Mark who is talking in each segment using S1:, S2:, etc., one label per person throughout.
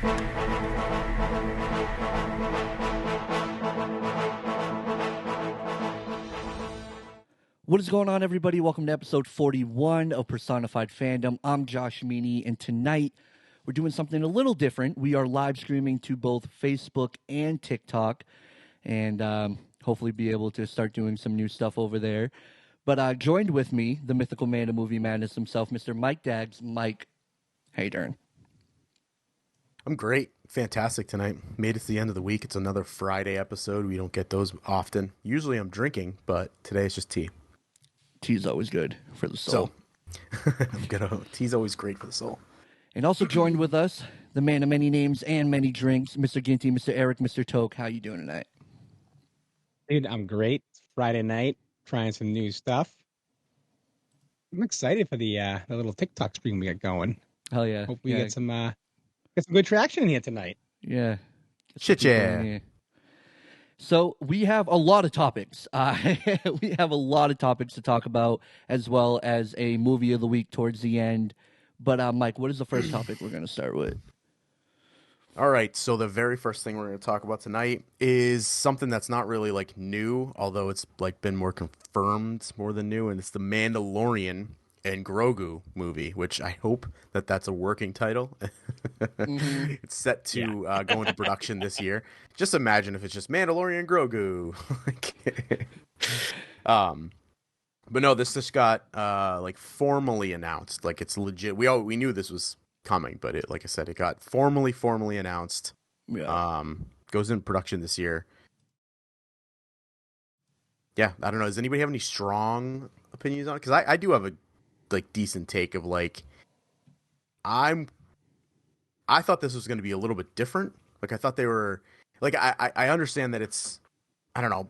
S1: What is going on, everybody? Welcome to episode 41 of Personified Fandom. I'm Josh Meany, and tonight we're doing something a little different. We are live streaming to both Facebook and TikTok, and hopefully be able to start doing some new stuff over there. But joined with me, the mythical man of movie madness himself, Mr. Mike Daggs. Mike, how you doing?
S2: I'm great. Fantastic tonight. Made it to the end of the week. It's another Friday episode. We don't get those often. Usually I'm drinking, but today it's just tea.
S1: Tea's always good for the soul.
S2: Tea's always great for the soul.
S1: And also joined with us, the man of many names and many drinks, Mr. Ginty, Mr. Eric, Mr. Toke. How you doing tonight?
S3: Dude, I'm great. It's Friday night, trying some new stuff. I'm excited for the little TikTok stream we got going.
S1: Hell yeah.
S3: Hope we get some good traction in here tonight.
S1: Yeah.
S2: Shit, yeah.
S1: So we have a lot of topics. We have a lot of topics to talk about, as well as a movie of the week towards the end. But Mike, what is the first topic we're going to start with?
S2: All right, so the very first thing we're going to talk about tonight is something that's not really like new, although it's like been more confirmed more than new, and it's the Mandalorian and Grogu movie, which I hope that that's a working title. Mm-hmm. It's set to go into production this year. Just imagine if it's just Mandalorian Grogu. But no, this just got like formally announced. Like it's legit. We knew this was coming, but it, like I said, it got formally announced.
S1: Yeah.
S2: Goes into production this year. Yeah, I don't know. Does anybody have any strong opinions on it? Because I do have a like decent take of like I thought this was going to be a little bit different. Like I thought they were like I understand that it's I don't know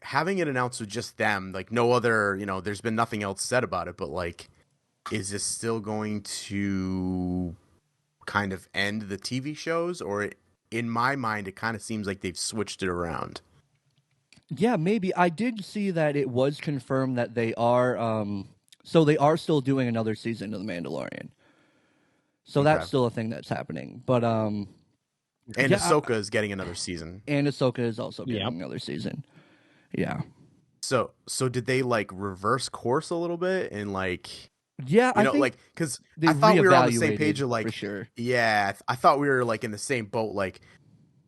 S2: having it announced with just them, like no other, there's been nothing else said about it, but like is this still going to kind of end the TV shows, or in my mind it kind of seems like they've switched it around?
S1: Yeah, maybe. I did see that it was confirmed that they are so they are still doing another season of The Mandalorian. So that's still a thing that's happening. But
S2: and Ahsoka is getting another season.
S1: And Ahsoka is also getting another season. Yeah.
S2: So did they like reverse course a little bit and like
S1: I think
S2: like because I thought we were on the same page of like
S1: for sure.
S2: Yeah, I thought we were like in the same boat, like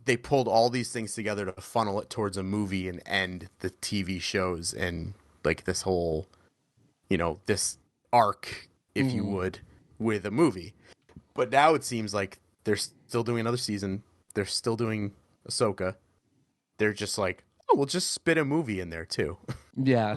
S2: they pulled all these things together to funnel it towards a movie and end the TV shows and like this whole, this arc, if you would, with a movie. But now it seems like they're still doing another season. They're still doing Ahsoka. They're just like, oh, we'll just spit a movie in there too.
S1: Yeah.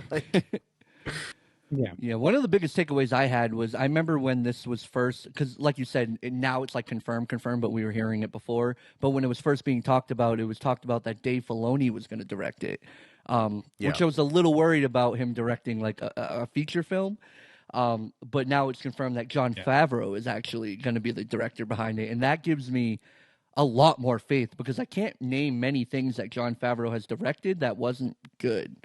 S1: Yeah. One of the biggest takeaways I had was I remember when this was first, because like you said, now it's like confirmed, but we were hearing it before. But when it was first being talked about, it was talked about that Dave Filoni was going to direct it, which I was a little worried about him directing like a feature film. But now it's confirmed that Jon.Favreau is actually going to be the director behind it. And that gives me a lot more faith because I can't name many things that Jon.Favreau has directed that wasn't good.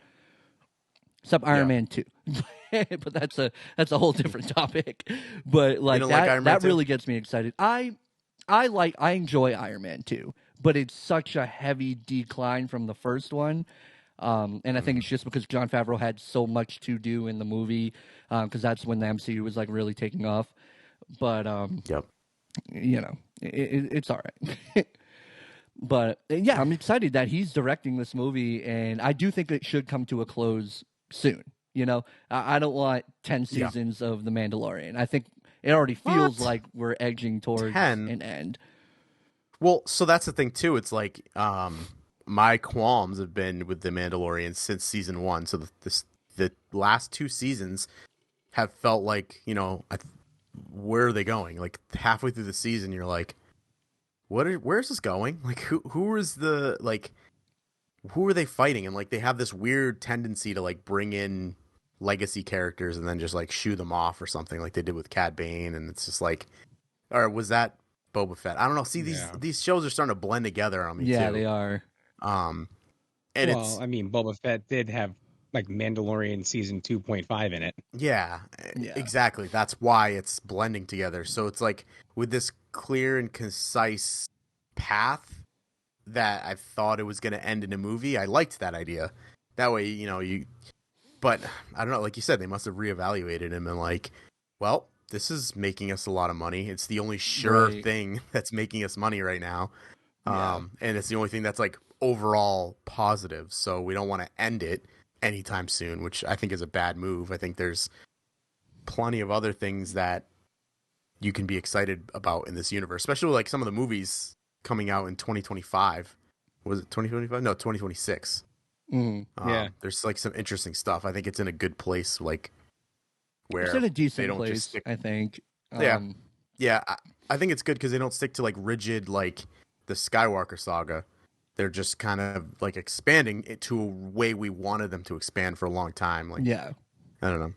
S1: Except Iron Man 2. But that's a whole different topic. But like that really gets me excited. I enjoy Iron Man 2, but it's such a heavy decline from the first one. And I think it's just because Jon Favreau had so much to do in the movie, because that's when the MCU was like really taking off. But it's all right. But yeah, I'm excited that he's directing this movie, and I do think it should come to a close soon. I don't want 10 seasons of The Mandalorian. I think it already feels like we're edging towards an end.
S2: Well, so that's the thing too. It's like my qualms have been with The Mandalorian since season 1. So the last 2 seasons have felt like, where are they going? Like halfway through the season, you're like, where's this going? Like who are they fighting? And like they have this weird tendency to like bring in legacy characters and then just like shoo them off or something, like they did with Cad Bane. And it's just like, or was that Boba Fett? I don't know. See, these shows are starting to blend together on me too.
S1: Yeah, they are.
S2: And
S3: I mean, Boba Fett did have like Mandalorian season 2.5 in it.
S2: Yeah, exactly. That's why it's blending together. So it's like with this clear and concise path that I thought it was going to end in a movie, I liked that idea. That way, but I don't know, like you said, they must have reevaluated him and like, well, this is making us a lot of money. It's the only sure
S1: Right.
S2: thing that's making us money right now.
S1: Yeah.
S2: And it's the only thing that's like overall positive. So we don't want to end it anytime soon, which I think is a bad move. I think there's plenty of other things that you can be excited about in this universe, especially like some of the movies coming out in 2025. Was it 2025? No, 2026.
S3: Yeah.
S2: There's like some interesting stuff. I think it's in a good place, like where
S1: It's in a
S2: they
S1: decent
S2: don't just
S1: place,
S2: stick.
S1: I think.
S2: Yeah. Yeah, I think it's good because they don't stick to like rigid like the Skywalker saga. They're just kind of like expanding it to a way we wanted them to expand for a long time. Like,
S1: Yeah.
S2: I don't know.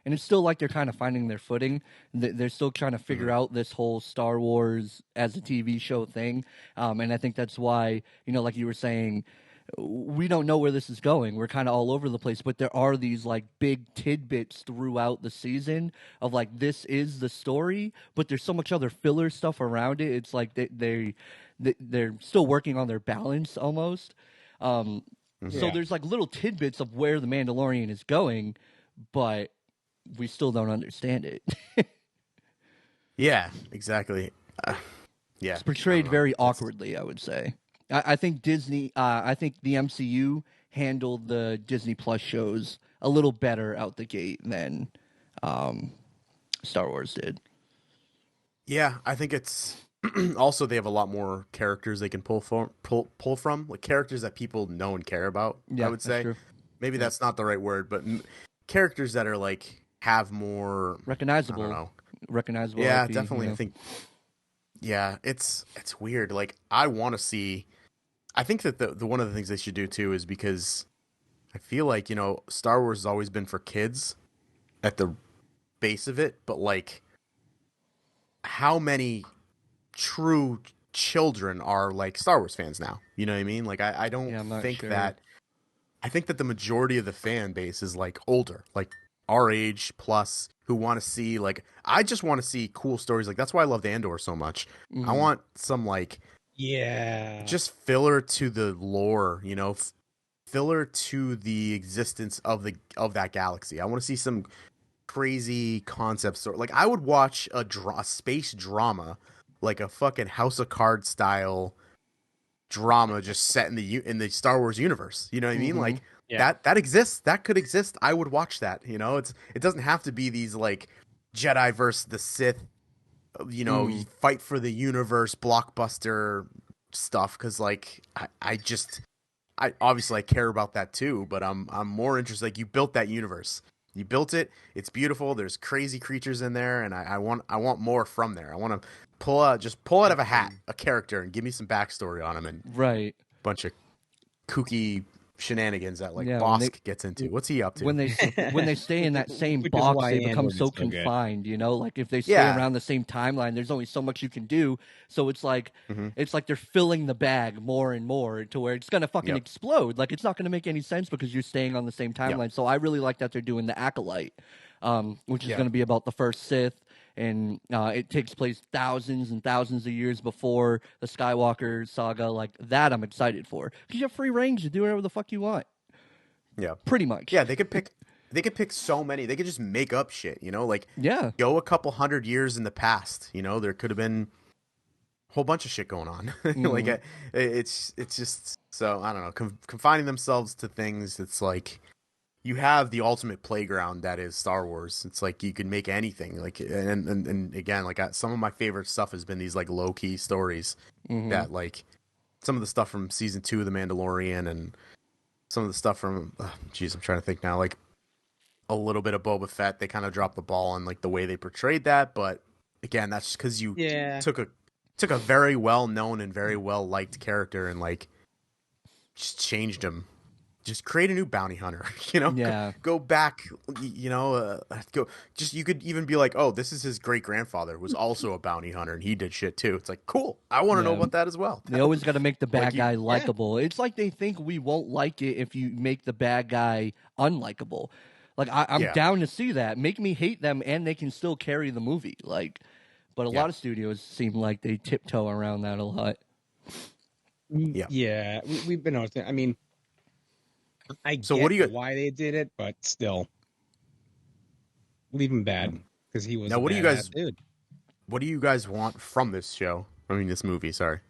S1: And it's still like they're kind of finding their footing. They're still trying to figure out this whole Star Wars as a TV show thing. And I think that's why, like you were saying, we don't know where this is going. We're kind of all over the place, but there are these like big tidbits throughout the season of like, this is the story, but there's so much other filler stuff around it. It's like they're still working on their balance almost. So
S3: Yeah.
S1: there's like little tidbits of where the Mandalorian is going, but we still don't understand it.
S2: Yeah, exactly. Yeah,
S1: It's
S2: I
S1: portrayed
S2: don't know.
S1: very awkwardly, I would say. I think I think the MCU handled the Disney Plus shows a little better out the gate than Star Wars did.
S2: Yeah, I think it's also they have a lot more characters they can pull from, like characters that people know and care about.
S1: Yeah,
S2: I would
S1: that's
S2: say
S1: true.
S2: maybe that's not the right word, but characters that are like have more. I
S1: Recognizable.
S2: don't know.
S1: Recognizable.
S2: Yeah,
S1: IP,
S2: definitely. I think. Yeah, it's weird. Like I want to see. I think that the one of the things they should do too is because I feel like Star Wars has always been for kids at the base of it, but like how many true children are like Star Wars fans now? You know what I mean? Like I don't
S1: Yeah, I'm not
S2: think
S1: sure.
S2: that. I think that the majority of the fan base is like older, like our age plus, who want to see like I just want to see cool stories. Like that's why I love the Andor so much. I
S1: Mhm.
S2: want some like
S3: Yeah.
S2: just filler to the lore, filler to the existence of that galaxy. I want to see some crazy concept story. Like I would watch a space drama, like a fucking House of Cards style drama, just set in the Star Wars universe. You know what I mean? Like
S3: Yeah.
S2: that exists. That could exist. I would watch that. It doesn't have to be these like Jedi versus the Sith. You fight for the universe blockbuster stuff because like I obviously I care about that too, but I'm more interested. Like you built that universe, you built it. It's beautiful. There's crazy creatures in there, and I want more from there. I want to pull out of a hat a character and give me some backstory on him and
S1: Right.
S2: a bunch of kooky shenanigans that like
S1: Yeah, when they-
S2: Bosk gets into. What's he up to?
S1: when they stay in that same
S3: Which is
S1: box,
S3: why
S1: they become
S3: Andor
S1: so
S3: is so good.
S1: confined. Like if they stay
S2: Yeah.
S1: around the same timeline, there's only so much you can do. So it's like
S2: Mhm.
S1: they're filling the bag more and more to where it's gonna fucking
S2: Yep.
S1: explode. Like it's not gonna make any sense because you're staying on the same timeline. So I really like that they're doing the Acolyte, which is
S2: Yeah.
S1: gonna be about the first Sith. And it takes place thousands and thousands of years before the Skywalker saga. Like that, I'm excited for because you have free range to do whatever the fuck you want.
S2: Yeah.
S1: Pretty much.
S2: Yeah, they could pick so many. They could just make up shit, like
S1: Yeah.
S2: go a couple hundred years in the past, there could have been a whole bunch of shit going on. Like it's just so I don't know, confining themselves to things. It's like you have the ultimate playground that is Star Wars. It's like you can make anything. Like and again, like some of my favorite stuff has been these like low key stories that like some of the stuff from season 2 of The Mandalorian and some of the stuff from, I'm trying to think now, like a little bit of Boba Fett. They kind of dropped the ball on like the way they portrayed that, but again, that's just because you took a very well known and very well liked character and like just changed him. Just create a new bounty hunter,
S1: Yeah.
S2: Go back, go. Just you could even be like, oh, this is his great grandfather was also a bounty hunter and he did shit too. It's like cool. I want to know about that as well.
S1: They always got to make the bad
S2: Like
S1: guy likable. It's like they think we won't like it if you make the bad guy unlikable. Like I'm
S2: Yeah.
S1: down to see that. Make me hate them, and they can still carry the movie. Like, But a lot of studios seem like they tiptoe around that a lot.
S3: Yeah, we've been noticing. I mean, I
S2: So
S3: get
S2: what do you
S3: why they did it, but still, leave him bad because he was
S2: now?
S3: a badass dude.
S2: What do you guys want from this show? I mean, this movie. Sorry.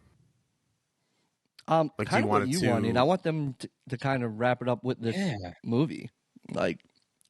S2: Like, do
S1: Kind
S2: you
S1: of what
S2: want it
S1: you
S2: to?
S1: wanted. I want them to kind of wrap it up with this
S3: Yeah.
S1: movie. Like,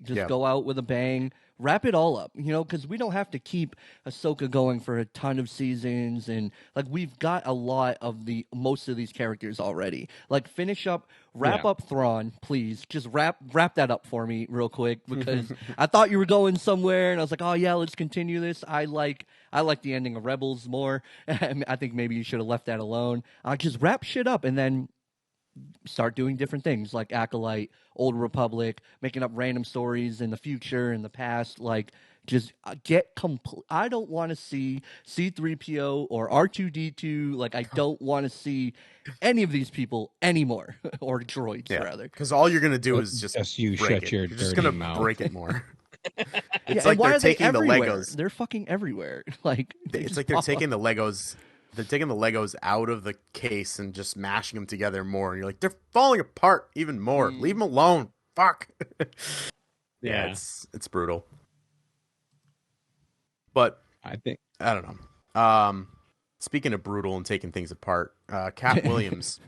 S1: just
S2: Yeah.
S1: go out with a bang, wrap it all up, you know, because we don't have to keep Ahsoka going for a ton of seasons, and like we've got a lot of most of these characters already. Like, wrap
S3: Yeah.
S1: up Thrawn, please. Just wrap that up for me real quick, because I thought you were going somewhere, and I was like, oh yeah, let's continue this. I like the ending of Rebels more. I think maybe you should have left that alone. Just wrap shit up, and then start doing different things like Acolyte, Old Republic, making up random stories in the future, in the past. Like, just get complete. I don't want to see C3PO or R2D2. Like, I don't want to see any of these people anymore, or droids rather.
S2: Because all you're gonna do is just
S3: you
S2: break
S3: shut
S2: it.
S3: your
S2: You're just
S3: dirty
S2: gonna
S3: mouth.
S2: break it more.
S1: Yeah,
S2: It's like
S1: and why
S2: they're
S1: are they
S2: taking the
S1: everywhere?
S2: Legos.
S1: They're fucking everywhere. Like,
S2: It's like they're taking the Legos. They're taking the Legos out of the case and just mashing them together more. And you're like, they're falling apart even more. Leave them alone. Fuck.
S3: Yeah.
S2: It's brutal. But
S3: I think
S2: I don't know. Speaking of brutal and taking things apart, Katt Williams.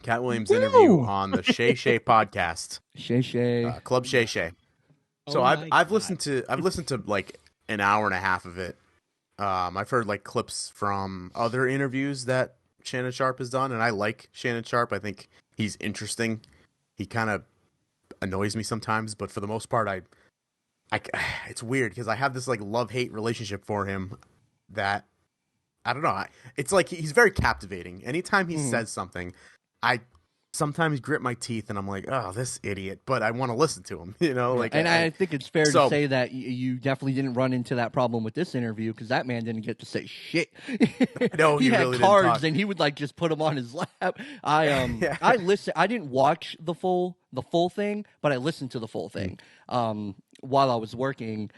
S2: Katt Williams interview on the Shay Shay podcast.
S1: Shay.
S2: Club Shay Shay. So I've listened to like an hour and a half of it. I've heard like clips from other interviews that Shannon Sharp has done, and I like Shannon Sharp. I think he's interesting. He kind of annoys me sometimes, but for the most part, I it's weird because I have this like love-hate relationship for him that I don't know. It's like he's very captivating. Anytime he says something, I sometimes grit my teeth and I'm like, oh, this idiot, but I want to listen to him, you know? Like,
S1: and I think it's fair to say that you definitely didn't run into that problem with this interview, because that man didn't get to say shit.
S2: No,
S1: he had
S2: really
S1: cards and he would like just put them on his lap. I listened. I didn't watch the full thing, but I listened to the full thing while I was working.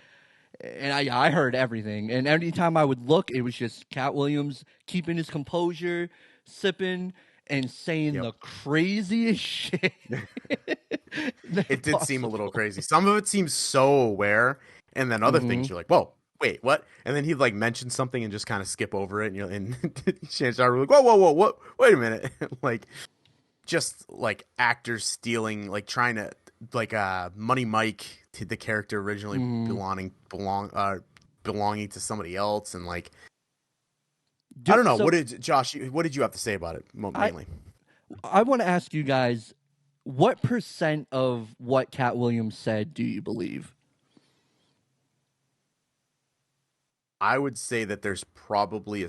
S1: And I heard everything. And every time I would look, it was just Katt Williams keeping his composure, sipping, and saying the craziest shit.
S2: It did seem a little crazy. Some of it seems so aware, and then other things you're like, whoa, wait, what? And then he'd like mention something and just kind of skip over it, and Shannon Sharp were like, whoa, what? Wait a minute. Like, just like actors stealing, like trying to, like Money Mike, the character originally belonging to somebody else, and like, I don't know. What did you have to say about it mainly?
S1: I want to ask you guys, what % of what Katt Williams said do you believe?
S2: I would say that there's probably a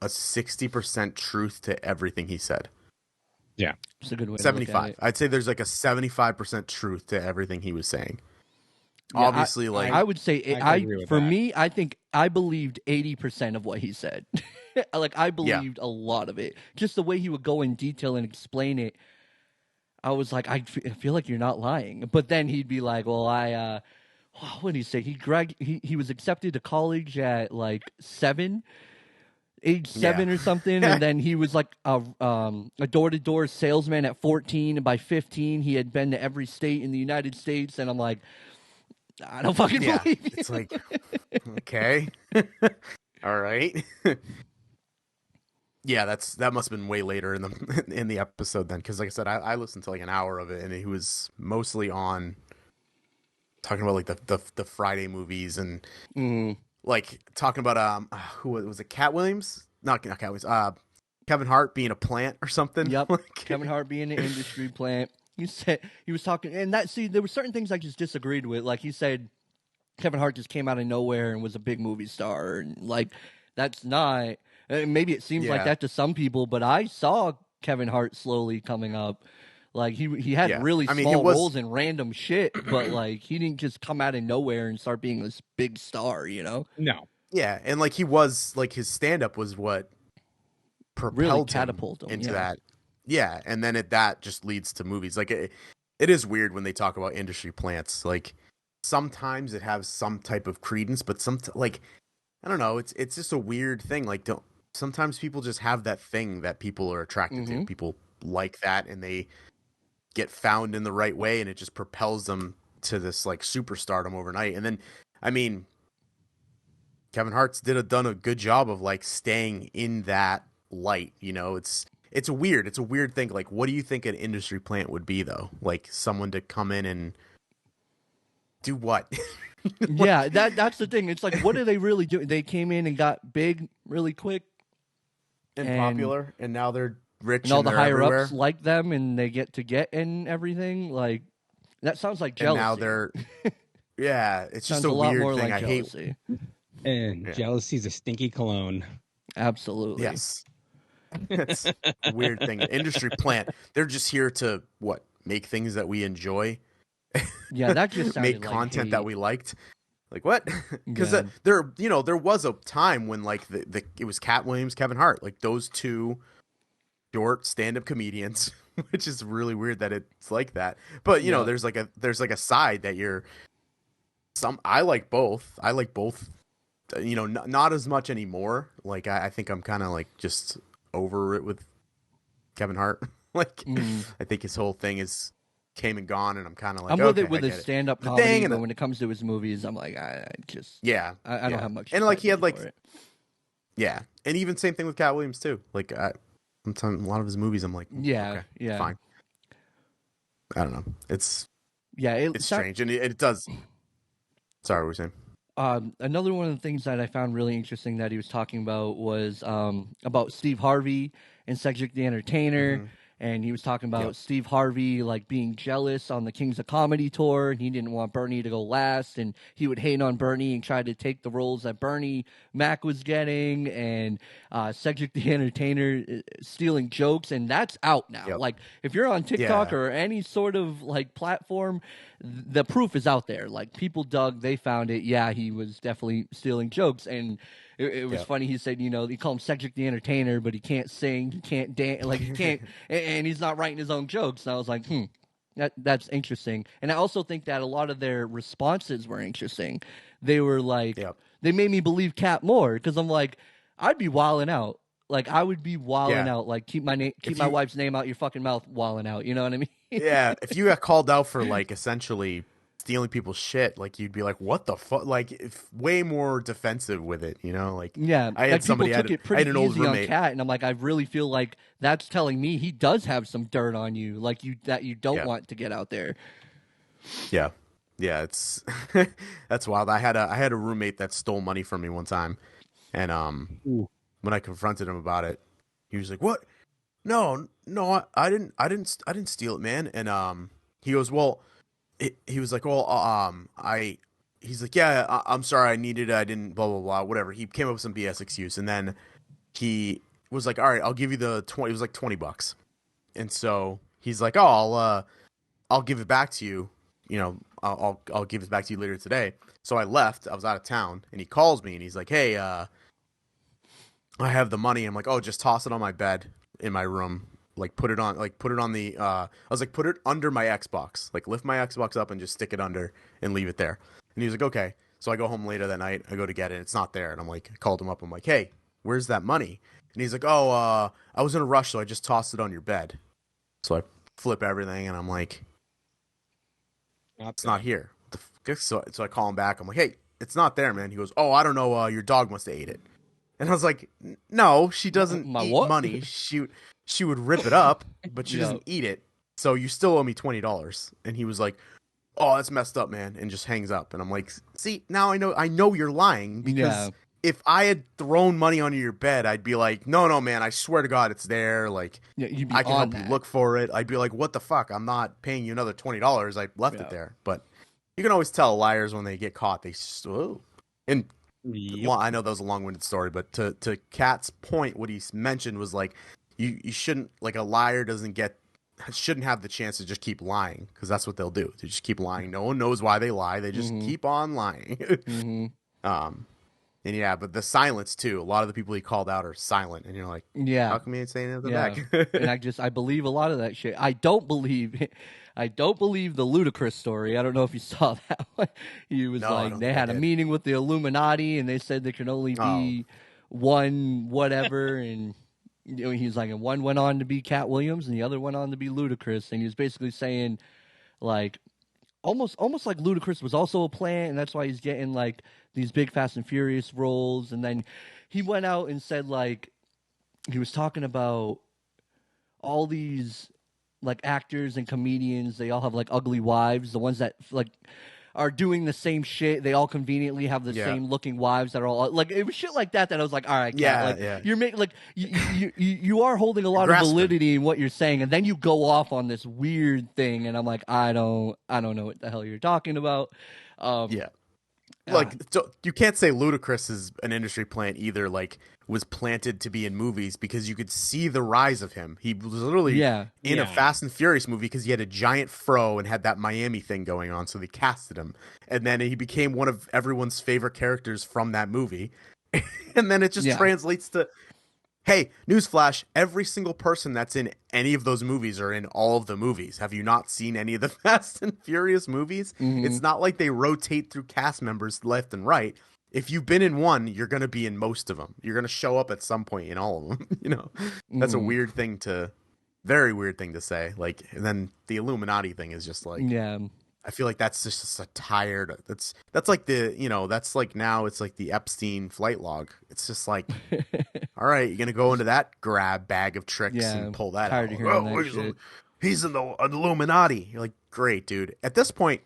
S2: 60% truth to everything he said.
S3: Yeah.
S1: It's a good way
S2: 75.
S1: to look at it.
S2: I'd say there's like a 75% truth to everything he was saying.
S1: Yeah,
S2: Obviously,
S1: I would say
S3: for
S1: me, I think I believed 80% of what he said. Like, I believed a lot of it. Just the way he would go in detail and explain it. I was like, I feel like you're not lying. But then he'd be like, well, what did he say? He was accepted to college at like age 7 or something, and then he was like a door-to-door salesman at 14, and by 15 he had been to every state in the United States. And I'm like, I don't fucking believe you.
S2: It's like, okay. All right. Yeah, that must have been way later in the episode then, because like I said, I listened to like an hour of it, and he was mostly on talking about like the Friday movies and like talking about who was it? Katt Williams? Not Katt Williams. Kevin Hart being a plant or something.
S1: Yep. Kevin Hart being an industry plant. He was talking, and there were certain things I just disagreed with. Like, he said Kevin Hart just came out of nowhere and was a big movie star, and like, that's not. Maybe it seems like that to some people, but I saw Kevin Hart slowly coming up. Like, he had really small roles in random shit, but like, he didn't just come out of nowhere and start being this big star, you know?
S3: No.
S2: Yeah, and like, he was like, his stand-up was what propelled
S1: really catapulted him
S2: into that. Yeah, and then that just leads to movies. Like, it is weird when they talk about industry plants. Like, sometimes it has some type of credence, but like I don't know, it's just a weird thing. Like don't sometimes people just have that thing that people are attracted to. People like that and they get found in the right way and it just propels them to this like superstardom overnight. And then I mean Kevin Hart's done a good job of like staying in that light, you know. It's a weird thing. Like what do you think an industry plant would be though? Like someone to come in and do what?
S1: Yeah, that's the thing. It's like, what are they really doing? They came in and got big really quick,
S2: and popular, and now they're rich
S1: and all the
S2: they're
S1: higher
S2: everywhere.
S1: ups like them, and they get to get and everything. Like that sounds like
S2: And
S1: jealousy.
S2: now they're yeah, it's
S1: sounds
S2: just a
S1: lot
S2: weird
S1: more
S2: thing.
S1: like
S2: I
S1: jealousy.
S2: hate.
S3: And jealousy is a stinky cologne.
S1: Absolutely.
S2: Yes, it's a weird thing. Industry plant. They're just here to what make things that we enjoy.
S1: Yeah, that just sounded
S2: make
S1: like
S2: content
S1: hate.
S2: that we liked. Like what? Because
S1: Yeah.
S2: there was a time when like it was Katt Williams, Kevin Hart, like those two short stand-up comedians, which is really weird that it's like that. But you know, there's like a side that I like both. I like both. You know, not as much anymore. Like I think I'm kind of like just over it with Kevin Hart. Like I think his whole thing is came and gone, and I'm kind of like
S1: I'm with
S2: okay,
S1: it with
S2: I
S1: his
S2: get it.
S1: stand-up
S2: The
S1: comedy,
S2: thing
S1: but
S2: and
S1: when it comes to his movies, I'm like, I just I don't have much.
S2: and like he had like
S1: for it.
S2: yeah, and even same thing with Katt Williams too. Like sometimes a lot of his movies, I'm like
S1: Yeah,
S2: okay, fine. I don't know. It's strange, and it does. Sorry, what were you saying?
S1: Another one of the things that I found really interesting that he was talking about was about Steve Harvey and Cedric the Entertainer. And he was talking about Steve Harvey like being jealous on the Kings of Comedy tour, and he didn't want Bernie to go last, and he would hate on Bernie and try to take the roles that Bernie Mac was getting, and Cedric the Entertainer stealing jokes, and that's out now. Like if you're on TikTok or any sort of like platform, the proof is out there. Like people dug, they found it. Yeah, he was definitely stealing jokes, and it was funny. He said, you know, they call him Cedric the Entertainer, but he can't sing, he can't dance, like he can't, and he's not writing his own jokes. And I was like, that's interesting. And I also think that a lot of their responses were interesting. They were like, they made me believe Katt more because I'm like, I'd be wilding out. Like I would be wilding out. Like keep my wife's name out your fucking mouth, wilding out. You know what I mean?
S2: Yeah, if you got called out for like essentially stealing people's shit, like you'd be like, "What the fuck?" Like, way more defensive with it, you know? Like,
S1: yeah,
S2: I had
S1: like
S2: somebody
S1: people took it pretty
S2: I had an old
S1: easy on
S2: roommate.
S1: Katt, and I'm like, I really feel like that's telling me he does have some dirt on you, like you don't want to get out there.
S2: Yeah, it's that's wild. I had a roommate that stole money from me one time, and when I confronted him about it, he was like, "What? No, I didn't steal it, man." And he goes, "Well." He was like, well, he's like, yeah, I'm sorry, I needed it, I didn't, blah, blah, blah, whatever. He came up with some BS excuse, and then he was like, all right, I'll give you the 20, it was like $20. And so he's like, oh, I'll give it back to you, you know, I'll give it back to you later today. So I left, I was out of town, and he calls me, and he's like, hey, I have the money. I'm like, oh, just toss it on my bed in my room. Like put it on the I was like, put it under my Xbox, like lift my Xbox up and just stick it under and leave it there. And he was like, okay. So I go home later that night, I go to get it, it's not there. And I'm like, I called him up, I'm like, hey, where's that money? And he's like, oh, I was in a rush, so I just tossed it on your bed. So I flip everything and I'm like, it's not here. So I call him back, I'm like, hey, it's not there, man. He goes, oh, I don't know, your dog must have ate it. And I was like, no, she doesn't eat
S1: what?
S2: money. She would rip it up, but she doesn't eat it. So you still owe me $20. And he was like, oh, that's messed up, man. And just hangs up. And I'm like, see, now I know you're lying, because if I had thrown money under your bed, I'd be like, no, man, I swear to God, it's there. Like,
S1: you'd be
S2: I can
S1: on
S2: help
S1: that.
S2: you look for it. I'd be like, what the fuck? I'm not paying you another $20. I left it there. But you can always tell liars when they get caught. They just, oh. And I know that was a long-winded story, but to Katt's point, what he mentioned was like, you shouldn't, like, a liar shouldn't have the chance to just keep lying, because that's what they'll do. They just keep lying. No one knows why they lie. They just keep on lying. And yeah, but the silence too. A lot of the people he called out are silent, and you're like,
S1: Yeah.
S2: how come he ain't saying anything
S1: Yeah,
S2: back?
S1: and I believe a lot of that shit. I don't believe I don't believe the Ludacris story. I don't know if you saw that one. He was
S2: No, I
S1: like
S2: don't
S1: they
S2: think I
S1: had a
S2: did.
S1: meeting with the Illuminati and they said there can only
S2: Oh,
S1: be one whatever and he's like and one went on to be Cat Williams and the other went on to be Ludacris and he was basically saying like almost like Ludacris was also a plant and that's why he's getting like these big Fast and Furious roles and then he went out and said like he was talking about all these like actors and comedians they all have like ugly wives the ones that like are doing the same shit they all conveniently have the
S2: yeah,
S1: same looking wives that are all like it was shit like that I was like all right Cat
S2: yeah,
S1: like
S2: yeah.
S1: you're making like you are holding a
S2: You're
S1: lot of
S2: grasping.
S1: validity in what you're saying and then you go off on this weird thing and I'm like I don't know what the hell you're talking about
S2: Yeah.
S1: uh,
S2: Like so you can't say Ludacris is an industry plant either. Like was planted to be in movies because you could see the rise of him. He was literally
S1: yeah
S2: in a
S3: Yeah.
S2: Fast and Furious movie because he had a giant fro and had that Miami thing going on, so they casted him, and then he became one of everyone's favorite characters from that movie, and then it just
S1: yeah
S2: translates to. Hey, newsflash, every single person that's in any of those movies are in all of the movies. Have you not seen any of the Fast and Furious movies?
S1: hmm
S2: It's not like they rotate through cast members left and right. If you've been in one, you're going to be in most of them. You're going to show up at some point in all of them, That's a
S1: hmm
S2: very weird thing to say. Like, and then the Illuminati thing is just like
S1: yeah
S2: I feel like that's just a tired. That's like that's like now it's like the Epstein flight log. It's just like, all right, you're gonna go into that grab bag of tricks
S1: yeah
S2: and pull that
S1: tired
S2: out.
S1: of
S2: Like,
S1: hearing
S2: oh,
S1: that shit
S2: he's in the Illuminati. You're like, great, dude. At this point,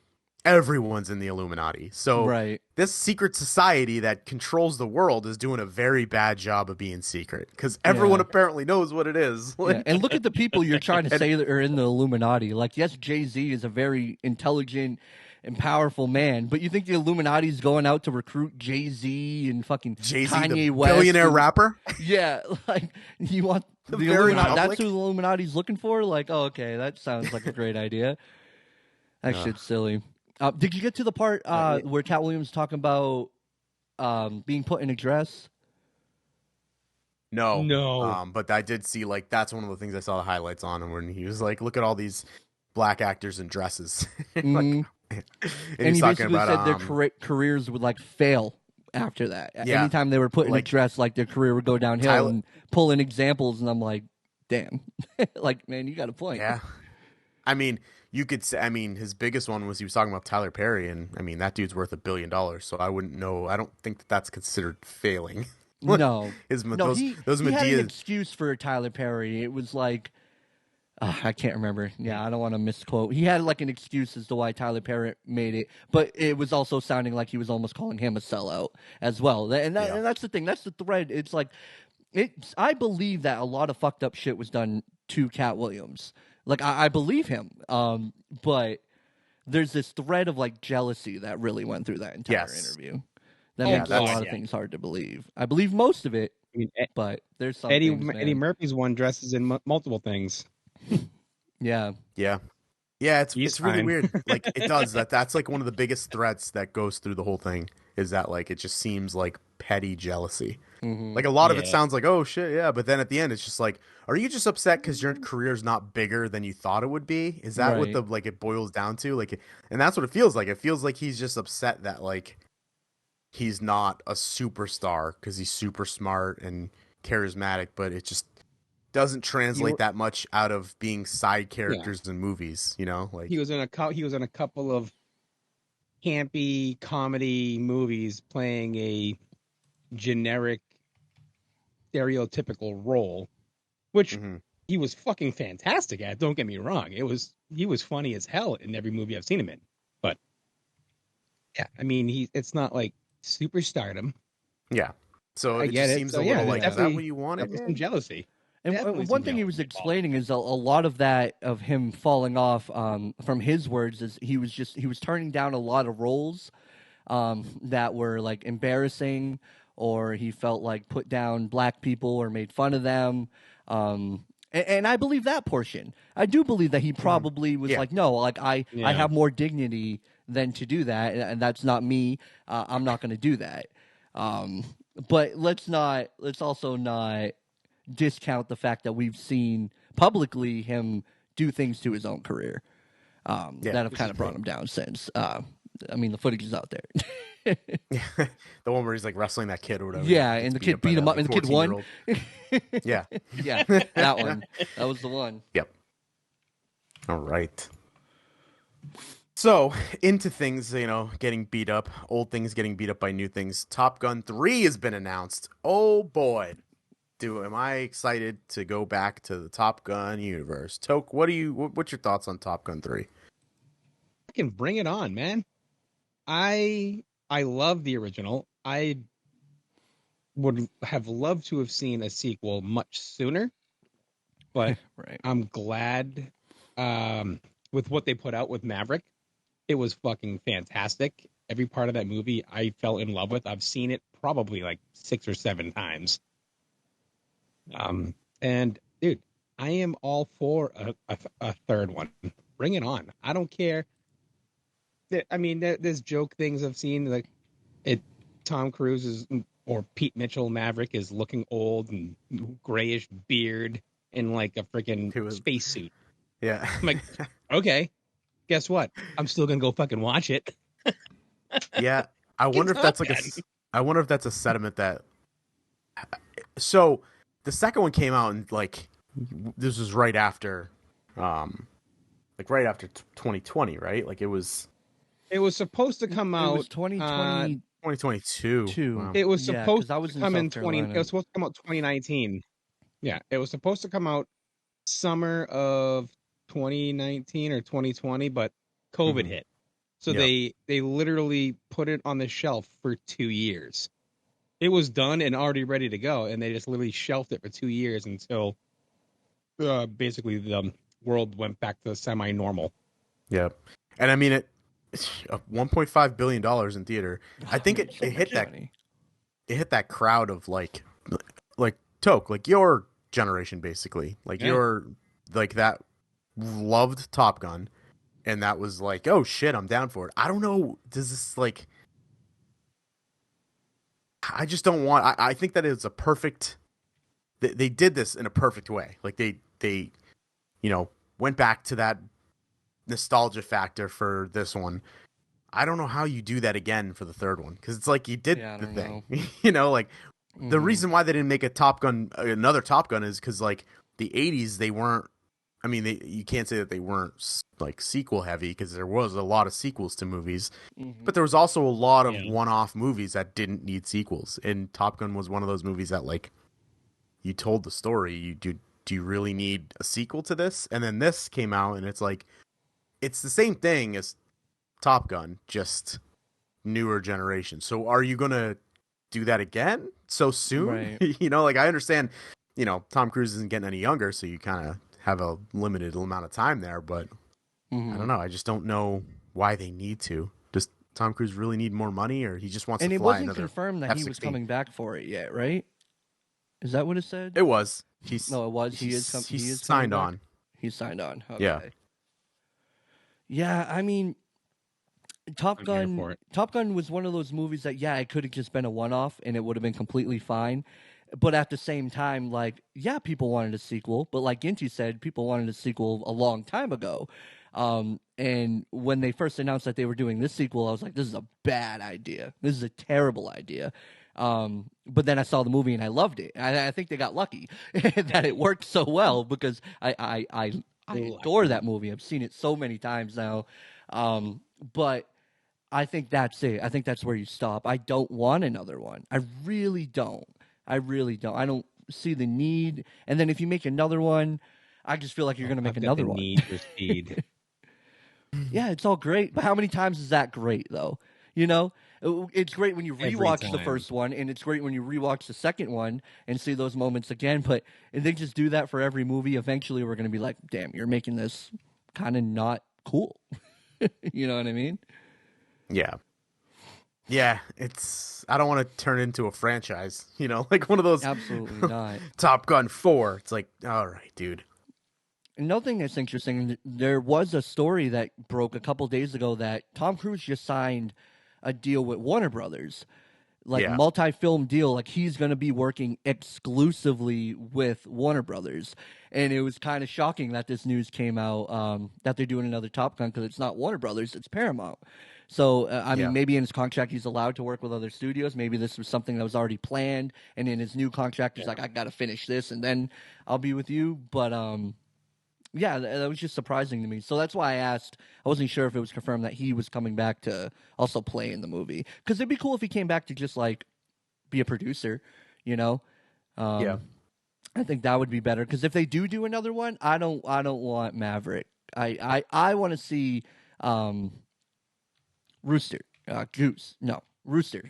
S2: everyone's in the Illuminati. So
S1: right
S2: this secret society that controls the world is doing a very bad job of being secret because everyone
S1: yeah
S2: apparently knows what it is.
S1: Yeah, and look at the people you're trying to
S2: And
S1: say that are in the Illuminati. Like, yes, Jay-Z is a very intelligent and powerful man, but you think the Illuminati's going out to recruit Jay-Z and fucking
S2: Jay-Z,
S1: Kanye
S2: the
S1: West?
S2: billionaire
S1: and-
S2: rapper.
S1: Yeah, like you want the
S2: very
S1: Illuminati. That's
S2: public.
S1: who the Illuminati's looking for. Like, oh, okay, that sounds like a great idea. That
S2: Ugh.
S1: shit's silly. Did you get to the part where Cat Williams talking about being put in a dress?
S3: No.
S2: But I did see like that's one of the things I saw the highlights on, and when he was like, "Look at all these black actors in dresses," like,
S1: Mhm.
S2: and
S1: And
S2: he's
S1: he
S2: talking
S1: basically
S2: about
S1: said their careers would like fail after that.
S2: Yeah.
S1: Anytime they were put in a
S2: Like,
S1: dress, like their career would go downhill.
S2: Tyler-
S1: And pulling examples, and I'm like, damn, like man, you got a point.
S2: yeah. I mean, you could say. I mean, his biggest one was he was talking about Tyler Perry, and I mean that dude's worth $1 billion. So I wouldn't know. I don't think that that's considered failing.
S1: No,
S2: His
S1: no,
S2: those
S1: he
S2: those
S1: had an
S2: Medea.
S1: excuse for Tyler Perry. It was like. I can't remember. Yeah, I don't want to misquote. He had like an excuse as to why Tyler Perry made it, but it was also sounding like he was almost calling him a sellout as well. And
S2: Yeah.
S1: that's the thing. That's the thread. It's like I believe that a lot of fucked up shit was done to Cat Williams. Like I believe him. But there's this thread of like jealousy that really went through that entire
S2: Yes.
S1: interview. That
S3: Oh,
S1: makes a
S3: God,
S1: lot of
S3: yeah.
S1: things hard to believe. I believe most of it,
S3: I mean,
S1: but there's some
S3: Eddie
S1: things,
S3: Eddie
S1: man.
S3: Murphy's one dresses in multiple things.
S1: Yeah.
S2: Yeah, it's
S3: He's
S2: really
S3: fine.
S2: weird. Like it does that's like one of the biggest threats that goes through the whole thing is that like it just seems like petty jealousy.
S1: Mhm.
S2: Like a lot of it
S3: Yeah.
S2: sounds like oh shit yeah, but then at the end it's just like are you just upset because your career's not bigger than you thought it would be? Is that what
S1: Right.
S2: the like it boils down to? Like, and that's what it feels like. It feels like he's just upset that like he's not a superstar because he's super smart and charismatic, but it just doesn't translate that much out of being side characters in movies. Like
S3: He was in a couple of campy comedy movies playing a generic stereotypical role, which
S2: Mhm.
S3: he was fucking fantastic at. Don't get me wrong. He was funny as hell in every movie I've seen him in. But yeah, I mean it's not like superstardom.
S2: yeah. So
S3: I
S2: it
S3: get
S2: just
S3: it.
S2: seems
S3: So,
S2: a
S3: yeah,
S2: little
S3: there's
S2: like is that
S3: definitely-
S2: what you wanted?
S3: Definitely some
S2: man?
S3: jealousy.
S1: And
S3: Definitely
S1: one
S3: some
S1: thing he was
S3: jealousy involved.
S1: explaining is a lot of that of him falling off from his words is he was turning down a lot of roles that were like embarrassing or he felt like put down black people or made fun of them. And I believe that portion. I do believe that he probably was
S2: Yeah.
S1: like, no, like I
S3: Yeah.
S1: have more dignity than to do that, and that's not me. I'm not going to do that. But let's also not discount the fact that we've seen publicly him do things to his own career that have kind of brought him down since. I mean, the footage is out there.
S2: The one where he's like wrestling that kid or whatever.
S1: Yeah, and the kid beat him up, and the kid won.
S2: Yeah.
S1: Yeah, that one. That was the one.
S2: Yep. All right. So, into things, getting beat up, old things getting beat up by new things. Top Gun 3 has been announced. Oh boy. Am I excited to go back to the Top Gun universe? Toke, what's your thoughts on Top Gun 3?
S3: I can bring it on, man. I love the original. I would have loved to have seen a sequel much sooner, but
S1: right.
S3: I'm glad with what they put out with Maverick. It was fucking fantastic. Every part of that movie I fell in love with. I've seen it probably like 6 or 7 times. And dude, I am all for a third one. Bring it on. I don't care. I mean, there's joke things I've seen, like Tom Cruise or Pete Mitchell Maverick is looking old and grayish beard in like a freaking spacesuit.
S2: Yeah.
S3: I'm like, okay, guess what? I'm still gonna go fucking watch it.
S2: Yeah. I wonder if that's like I wonder if that's a sentiment that. So the second one came out and like this was right after, right after 2020, right? Like it was
S3: supposed to come out.
S1: It was 2020.
S2: 2022.
S3: Wow. It was supposed to come in 20.
S1: Carolina.
S3: It was supposed to come out 2019. Yeah, it was supposed to come out summer of 2019 or 2020, but COVID hit, so they literally put it on the shelf for 2 years. It was done and already ready to go, and they just literally shelved it for 2 years until basically the world went back to semi-normal.
S2: Yeah, and I mean it. $1.5 billion in theater. I think it hit that. Money. It hit that crowd of like Toke, like your generation, basically. Like you're like that loved Top Gun, and that was like, oh shit, I'm down for it. I don't know. Does this like? I just don't want. I think that it's a perfect. They did this in a perfect way. Like they went back to that nostalgia factor for this one. I don't know how you do that again for the third one, because it's like you did the thing. Like the reason why they didn't make another Top Gun is because like the 80s they weren't. I mean, you can't say that they weren't like sequel heavy, because there was a lot of sequels to movies, but there was also a lot of one-off movies that didn't need sequels, and Top Gun was one of those movies that like you told the story. Do you really need a sequel to this? And then this came out, and it's like. It's the same thing as Top Gun, just newer generation. So are you going to do that again so soon?
S1: Right.
S2: Like I understand, Tom Cruise isn't getting any younger, so you kind of have a limited amount of time there, but I don't know. I just don't know why they need to. Does Tom Cruise really need more money, or he just wants to fly another?
S1: And it wasn't confirmed that he was coming back for it yet, right? Is that what it said?
S2: It was.
S1: He is
S2: signed on.
S1: He's signed on. Okay.
S2: Yeah.
S1: Yeah, I mean, Top Gun was one of those movies that, it could have just been a one-off and it would have been completely fine. But at the same time, like, people wanted a sequel. But like Ginty said, people wanted a sequel a long time ago. And when they first announced that they were doing this sequel, I was like, this is a bad idea. This is a terrible idea. But then I saw the movie and I loved it. I think they got lucky that it worked so well, because I adore that movie. I've seen it so many times now. But I think that's it. I think that's where you stop. I don't want another one. I really don't. I don't see the need. And then if you make another one, I just feel like you're going to make another one.
S3: Need for speed.
S1: Yeah, it's all great. But how many times is that great, though? It's great when you rewatch the first one, and it's great when you rewatch the second one and see those moments again. But if they just do that for every movie, eventually we're going to be like, damn, you're making this kind of not cool. You know what I mean?
S2: Yeah. Yeah, I don't want to turn it into a franchise, like one of those.
S1: Absolutely not.
S2: Top Gun 4. It's like, all right, dude.
S1: Another thing that's interesting, there was a story that broke a couple days ago that Tom Cruise just signed a deal with Warner Brothers, like
S2: Yeah.
S1: multi-film deal. Like he's going to be working exclusively with Warner Brothers. And it was kind of shocking that this news came out that they're doing another Top Gun, because it's not Warner Brothers, it's Paramount. So, I mean, maybe in his contract he's allowed to work with other studios. Maybe this was something that was already planned. And in his new contract, he's like, I got to finish this and then I'll be with you. But, yeah, that was just surprising to me. So that's why I asked. I wasn't sure if it was confirmed that he was coming back to also play in the movie. Because it'd be cool if he came back to just, like, be a producer, you know?
S2: Yeah.
S1: I think that would be better. Because if they do another one, I don't want Maverick. I want to see Rooster. Goose. No, Rooster.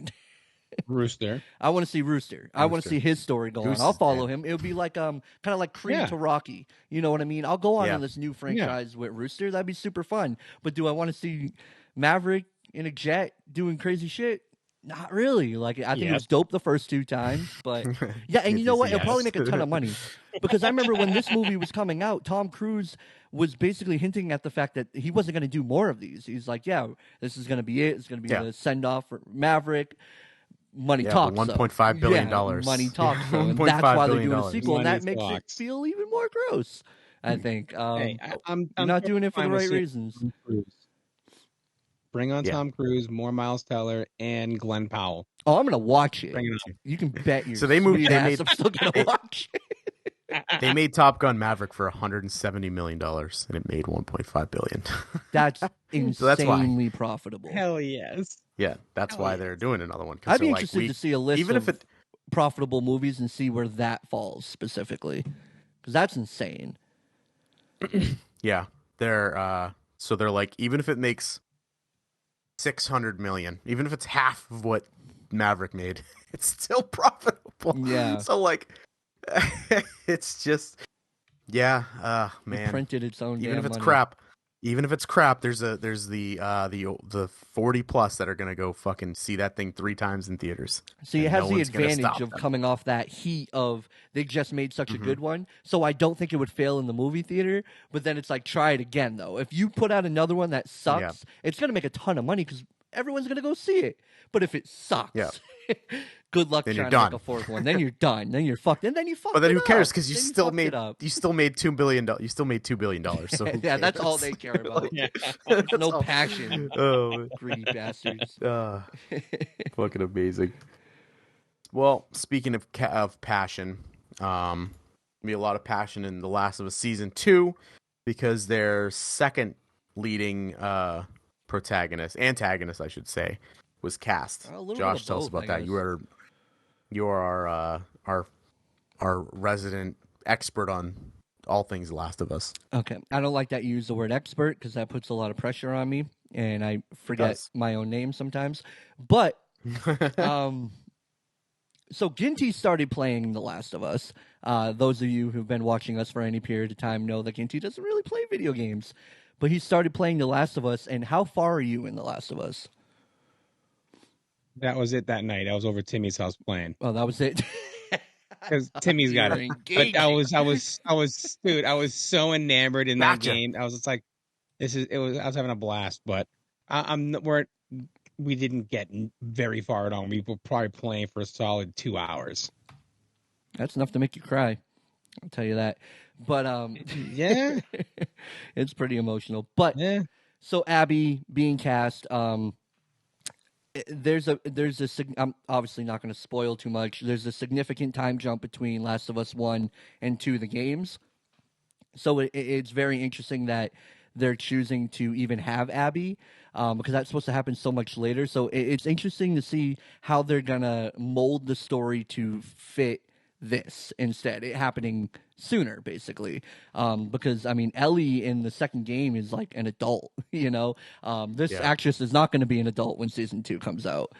S3: Rooster.
S1: I want to see Rooster. I want to see his story go on. I'll follow him. It would be like kind of like Creed to Rocky. You know what I mean? I'll go on this new franchise with Rooster. That'd be super fun. But do I want to see Maverick in a jet doing crazy shit? Not really. Like I think it was dope the first 2 times, but yeah. And you know what? It'll probably make a ton of money, because I remember when this movie was coming out, Tom Cruise was basically hinting at the fact that he wasn't going to do more of these. He's like, yeah, this is going to be it. It's going to be the send off for Maverick. Money talks.
S2: $1.5 billion.
S1: Money talks. And that's why they're doing a sequel, and that makes
S3: talks.
S1: it feel even more gross. I think.
S3: Hey, I'm
S1: not doing it for the right reasons.
S3: Bring on Tom Cruise, more Miles Teller, and Glenn Powell.
S1: Oh, I'm gonna watch it.
S3: Bring it on.
S1: You can bet your
S2: So they moved. They
S1: ass
S2: made.
S1: I'm still gonna watch it.
S2: They made Top Gun Maverick for $170 million, and it made $1.5 billion.
S1: That's insanely
S2: that's
S1: profitable.
S3: Hell yes.
S2: Yeah, that's why they're doing another one.
S1: I'd be interested to see a list
S2: even
S1: of
S2: if it,
S1: profitable movies and see where that falls specifically, because that's insane.
S2: yeah, they're so they're like, even if it makes $600 million, even if it's half of what Maverick made, it's still profitable.
S1: Yeah.
S2: So like, it's just, man.
S1: It printed its own.
S2: Even if it's
S1: money.
S2: crap. Even if it's crap, there's the 40 plus that are gonna go fucking see that thing 3 times in theaters.
S1: See, it has the advantage of coming off that heat of they just made such a good one, so I don't think it would fail in the movie theater. But then it's like, try it again though. If you put out another one that sucks, it's gonna make a ton of money because everyone's gonna go see it. But if it sucks, good luck
S2: then
S1: trying
S2: you're
S1: to make a 4th one. Then you're done. Then you're fucked. And then you fucked.
S2: But then
S1: it
S2: who cares?
S1: up.
S2: Because you
S1: Then
S2: still made $2 billion. You still made $2 billion. So who
S1: yeah, that's
S2: cares?
S1: all they care about. No passion.
S2: Oh,
S1: Greedy bastards.
S2: fucking amazing. Well, speaking of passion, be a lot of passion in The Last of Us season 2, because their second leading antagonist, I should say, was cast. Josh, tell us about that. You are our resident expert on all things Last of Us.
S1: Okay, I don't like that you use the word expert, because that puts a lot of pressure on me, and I forget my own name sometimes. But so Ginty started playing The Last of Us. Those of you who've been watching us for any period of time know that Ginty doesn't really play video games, but he started playing The Last of Us. And how far are you in The Last of Us?
S3: That was it that night. I was over Timmy's house playing.
S1: Well, that was it.
S3: Because Timmy's got it. But I was, dude, I was so enamored in that game. I was just like, I was having a blast. But we didn't get very far at all. We were probably playing for a solid 2 hours.
S1: That's enough to make you cry. I'll tell you that. But
S3: yeah,
S1: it's pretty emotional. But so Abby being cast, there's a I'm obviously not going to spoil too much. There's a significant time jump between Last of Us 1 and 2, the games. So it's very interesting that they're choosing to even have Abby, because that's supposed to happen so much later. So it's interesting to see how they're going to mold the story to fit this instead, it happening sooner, basically. Because, I mean, Ellie in the second game is like an adult, you know? This actress is not going to be an adult when season 2 comes out.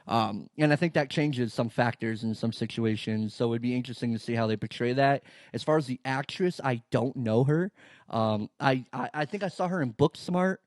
S1: And I think that changes some factors in some situations. So it'd be interesting to see how they portray that. As far as the actress, I don't know her. I think I saw her in Booksmart,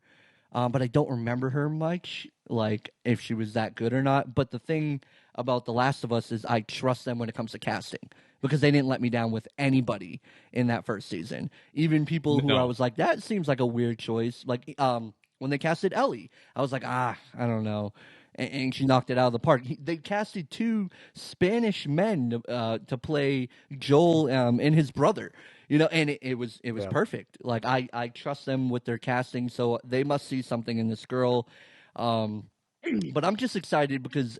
S1: but I don't remember her much, like if she was that good or not. But the thing about The Last of Us is I trust them when it comes to casting, because they didn't let me down with anybody in that first season. Even people who I was like, that seems like a weird choice. Like when they casted Ellie, I was like, I don't know. and she knocked it out of the park. They casted 2 Spanish men to play Joel and his brother. And it was perfect. Like I trust them with their casting, so they must see something in this girl. But I'm just excited because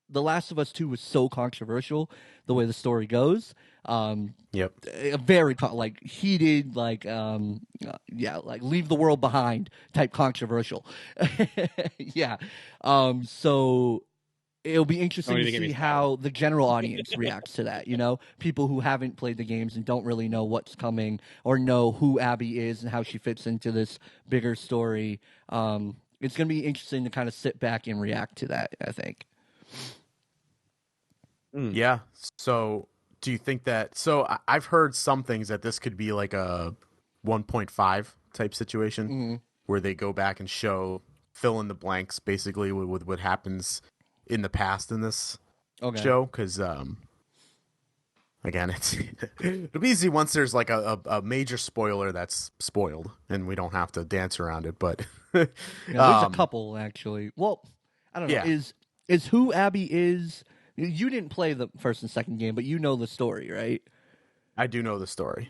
S1: The Last of Us 2 was so controversial the way the story goes.
S2: Yep.
S1: Very heated, like leave the world behind type controversial. Yeah. So it'll be interesting to see how the general audience reacts to that. People who haven't played the games and don't really know what's coming or know who Abby is and how she fits into this bigger story. It's going to be interesting to kind of sit back and react to that, I think.
S2: Yeah. So do you think that... So I've heard some things that this could be like a 1.5 type situation where they go back and fill in the blanks basically with what happens in the past in this show. Because, again, it'll be easy once there's like a major spoiler that's spoiled and we don't have to dance around it. But
S1: there's a couple, actually. Well, I don't know.
S2: Yeah.
S1: Is who Abby is... You didn't play the first and second game, but you know the story, right?
S2: I do know the story.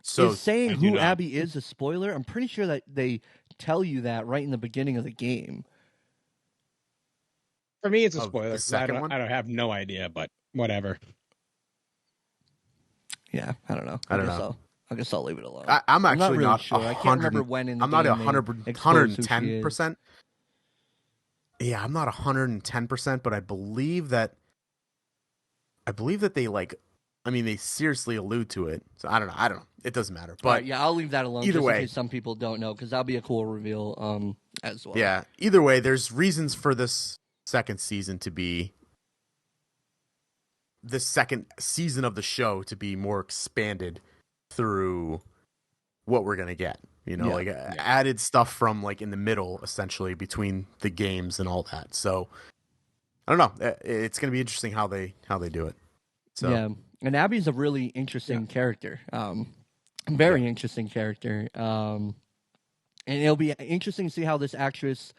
S2: So
S1: is saying who Abby is a spoiler? I'm pretty sure that they tell you that right in the beginning of the game.
S3: For me, it's a spoiler.
S2: The second one?
S3: I don't have no idea, but whatever.
S1: Yeah, I don't know. I guess I'll leave it alone.
S2: I'm actually
S1: not really
S2: not
S1: sure. I can't remember when in the
S2: I'm
S1: game
S2: not
S1: 110%.
S2: Yeah, I'm not 110%, but I believe that they they seriously allude to it. So I don't know. It doesn't matter. But
S1: right, yeah, I'll leave that alone.
S2: Either way,
S1: in case some people don't know, because that'll be a cool reveal as well.
S2: Yeah. Either way, there's reasons for this second season to be the second season of the show to be more expanded through what we're gonna get. Added stuff from like in the middle, essentially between the games and all that. So I don't know. It's gonna be interesting how they do it. So
S1: yeah, and Abby's a really interesting character. Very interesting character. And it'll be interesting to see how this actress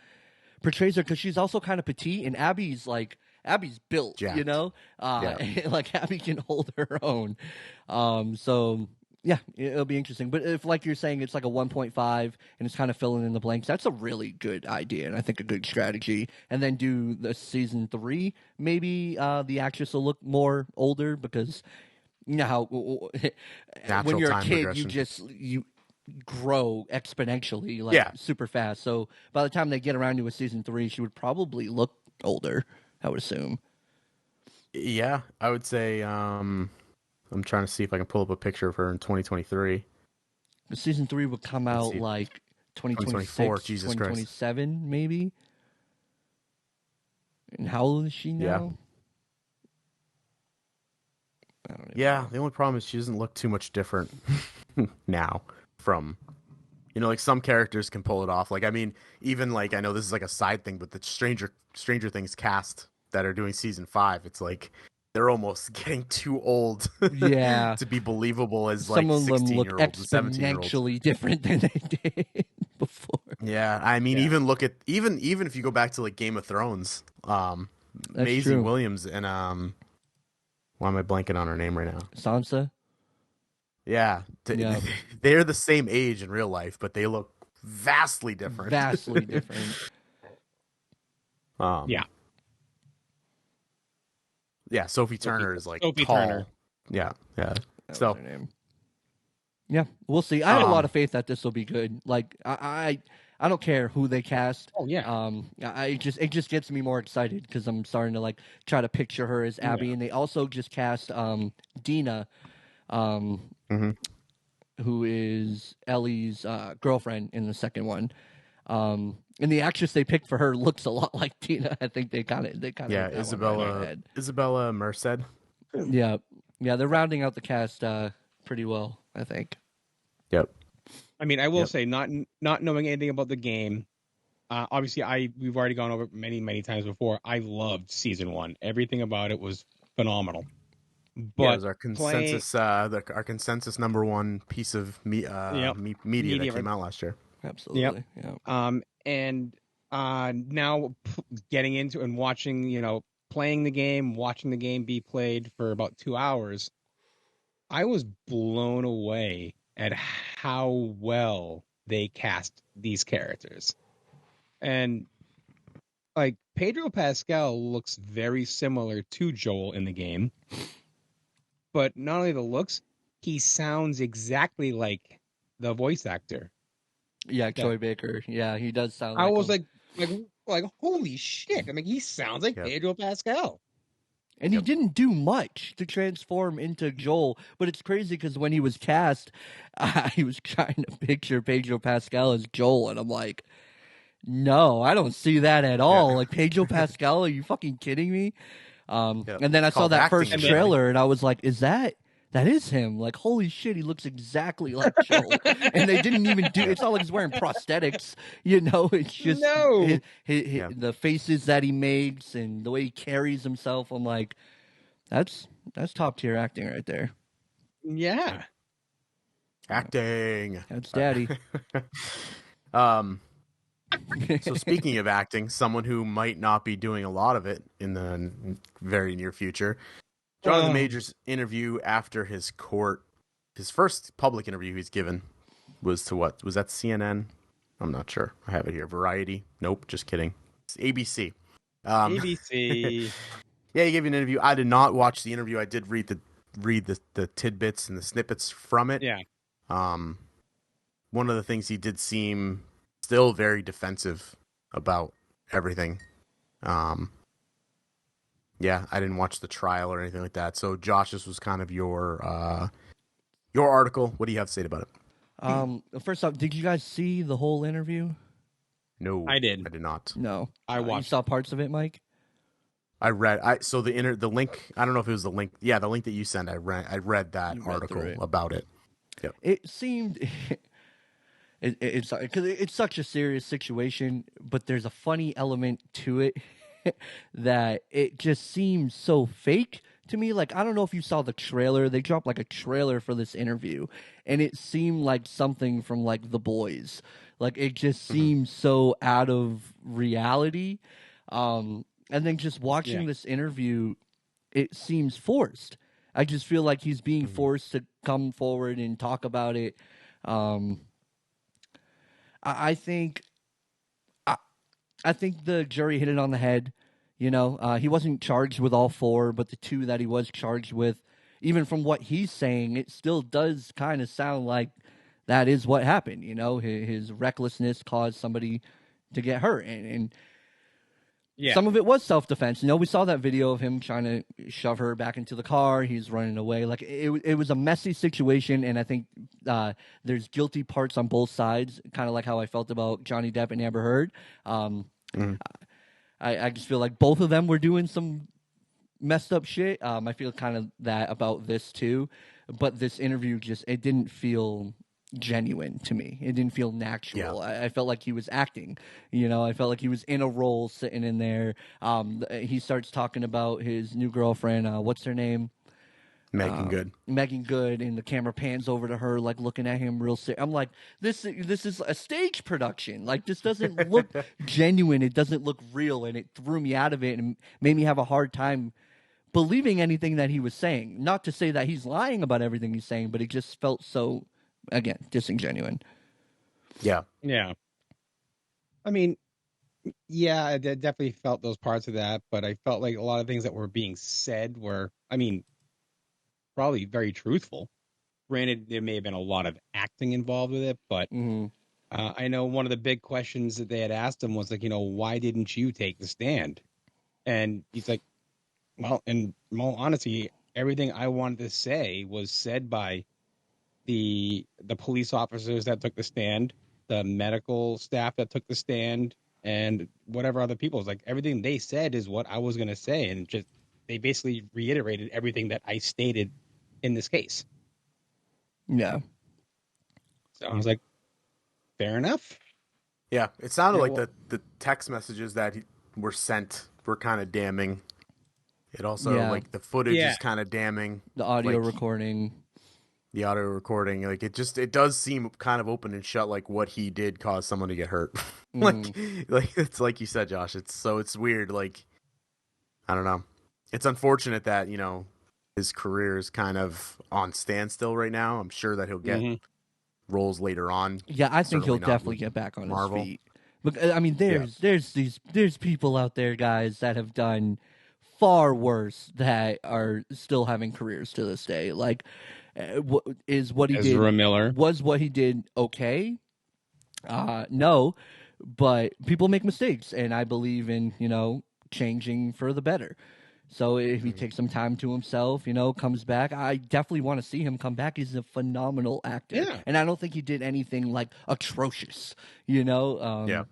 S1: portrays her because she's also kind of petite, and Abby's built,
S2: jacked.
S1: like Abby can hold her own. So yeah, it'll be interesting. But if, like you're saying, it's like a 1.5 and it's kind of filling in the blanks, that's a really good idea and I think a good strategy. And then do the season 3, maybe the actress will look more older because how when you're a kid, you grow exponentially, super fast. So by the time they get around to a season 3, she would probably look older, I would assume.
S2: Yeah, I would say. I'm trying to see if I can pull up a picture of her in 2023.
S1: Season 3 would come out like 2024, 2027, maybe. And how old is she now?
S2: Yeah.
S1: I don't
S2: know. The only problem is she doesn't look too much different now from, like some characters can pull it off. Like, I mean, even like, I know this is like a side thing, but the Stranger Things cast that are doing season 5, it's like they're almost getting too old to be believable as like 16-year-olds and 17-year-olds.
S1: Exponentially different than they did before.
S2: Yeah, I mean, even look at even if you go back to like Game of Thrones, Maisie Williams and why am I blanking on her name right now?
S1: Sansa.
S2: Yeah, they're the same age in real life, but they look vastly different. Yeah, Sophie Turner is like
S3: Sophie
S2: tall.
S3: Turner.
S2: Yeah.
S1: That was her name. Yeah, we'll see. I have a lot of faith that this will be good. Like I don't care who they cast.
S3: Oh yeah.
S1: It just gets me more excited because I'm starting to like try to picture her as Abby, and they also just cast Dina, who is Ellie's girlfriend in the second one. And the actress they picked for her looks a lot like Tina. I think they kind of
S2: Isabella Merced.
S1: Yeah, they're rounding out the cast pretty well, I think.
S2: Yep.
S3: I mean, I will say, not knowing anything about the game, obviously we've already gone over it many times before. I loved season 1. Everything about it was phenomenal. But
S2: it was our consensus, our consensus number 1 piece of media that came out last year.
S1: Absolutely.
S3: Yep. And Now getting into and watching, playing the game, watching the game be played for about 2 hours, I was blown away at how well they cast these characters. And like Pedro Pascal looks very similar to Joel in the game, but not only the looks, he sounds exactly like the voice actor.
S1: Yeah, Troy Baker. Yeah, he does sound
S3: I
S1: like
S3: was
S1: him.
S3: like, holy shit! I mean, he sounds like
S2: Yep.
S3: Pedro Pascal.
S1: And he didn't do much to transform into Joel, but it's crazy because when he was cast, I was trying to picture Pedro Pascal as Joel, and I'm like, no, I don't see that at all. Like Pedro Pascal, are you fucking kidding me? And then I
S2: It's
S1: saw
S2: called
S1: that
S2: acting,
S1: first
S2: really.
S1: trailer, and I was like, that is him? Like, holy shit, he looks exactly like Joel. And they didn't even do. It's not like he's wearing prosthetics, It's just
S3: No.
S1: the faces that he makes and the way he carries himself. I'm like, that's top tier acting right there.
S3: Yeah.
S2: Acting.
S1: That's daddy.
S2: So speaking of acting, someone who might not be doing a lot of it in the very near future, Jonathan Majors' interview after his first public interview he's given was to what? Was that CNN? I'm not sure. I have it here. Variety? Nope, just kidding. It's ABC.
S3: ABC.
S2: Yeah, he gave an interview. I did not watch the interview. I did read the tidbits and the snippets from it.
S3: Yeah.
S2: One of the things he did seem still very defensive about everything. Yeah, I didn't watch the trial or anything like that. So Josh, this was kind of your article. What do you have to say about it?
S1: First off, did you guys see the whole interview?
S2: No,
S3: I did.
S2: I did not.
S1: No,
S3: I
S1: You
S3: watched.
S1: saw parts of it, Mike.
S2: I read. So the link. I don't know if it was the link. Yeah, the link that you sent. I read that
S1: You read
S2: article
S1: through it.
S2: about it. Yep.
S1: It seemed it's because it's such a serious situation, but there's a funny element to it that it just seems so fake to me. Like, I don't know if you saw the trailer. They dropped like a trailer for this interview, and it seemed like something from like The Boys. Like, it just seems so out of reality. And then just watching this interview, it seems forced. I just feel like he's being forced to come forward and talk about it. I think the jury hit it on the head. He wasn't charged with all four, but the two that he was charged with, even from what he's saying, it still does kind of sound like that is what happened. His recklessness caused somebody to get hurt, and
S3: Yeah.
S1: some of it was self-defense. We saw that video of him trying to shove her back into the car. He's running away. Like, it was a messy situation, and I think there's guilty parts on both sides, kind of like how I felt about Johnny Depp and Amber Heard. I just feel like both of them were doing some messed up shit. I feel kind of that about this too, but this interview it didn't feel genuine to me. It didn't feel natural. I felt like he was acting. I felt like he was in a role sitting in there. He starts talking about his new girlfriend. What's her name?
S2: Megan Good.
S1: Megan Good, and the camera pans over to her, like looking at him real serious. I'm like, this is a stage production. Like, this doesn't look genuine. It doesn't look real, and it threw me out of it and made me have a hard time believing anything that he was saying. Not to say that he's lying about everything he's saying, but it just felt so, again, disingenuine.
S2: Yeah.
S3: Yeah. I mean, yeah, I definitely felt those parts of that, but I felt like a lot of things that were being said were, probably very truthful. Granted, there may have been a lot of acting involved with it, but I know one of the big questions that they had asked him was like, why didn't you take the stand? And he's like, well, in all honesty, everything I wanted to say was said by the police officers that took the stand, the medical staff that took the stand, and whatever other people. It's like everything they said is what I was going to say, and just they basically reiterated everything that I stated in this case.
S1: Yeah.
S3: So I was like, fair enough.
S2: Yeah, it sounded like
S3: well-
S2: the text messages that were sent were kind of damning. It also, like, the footage is kind of damning.
S1: The audio
S2: Like,
S1: recording.
S2: the audio recording, like it does seem kind of open and shut, like what he did cause someone to get hurt. Like it's like you said, Josh. It's weird. Like, I don't know. It's unfortunate that, his career is kind of on standstill right now. I'm sure that he'll get roles later on.
S1: Yeah, I think he'll
S2: Certainly not
S1: definitely
S2: with
S1: get back on
S2: Marvel.
S1: his feet. But I mean, there's people out there, guys, that have done far worse that are still having careers to this day. Like, what he
S3: Ezra
S1: did?
S3: Miller.
S1: Was what he did okay? No, but people make mistakes, and I believe in changing for the better. So if he takes some time to himself, comes back, I definitely want to see him come back. He's a phenomenal actor.
S3: Yeah.
S1: And I don't think he did anything like atrocious,
S2: Yeah.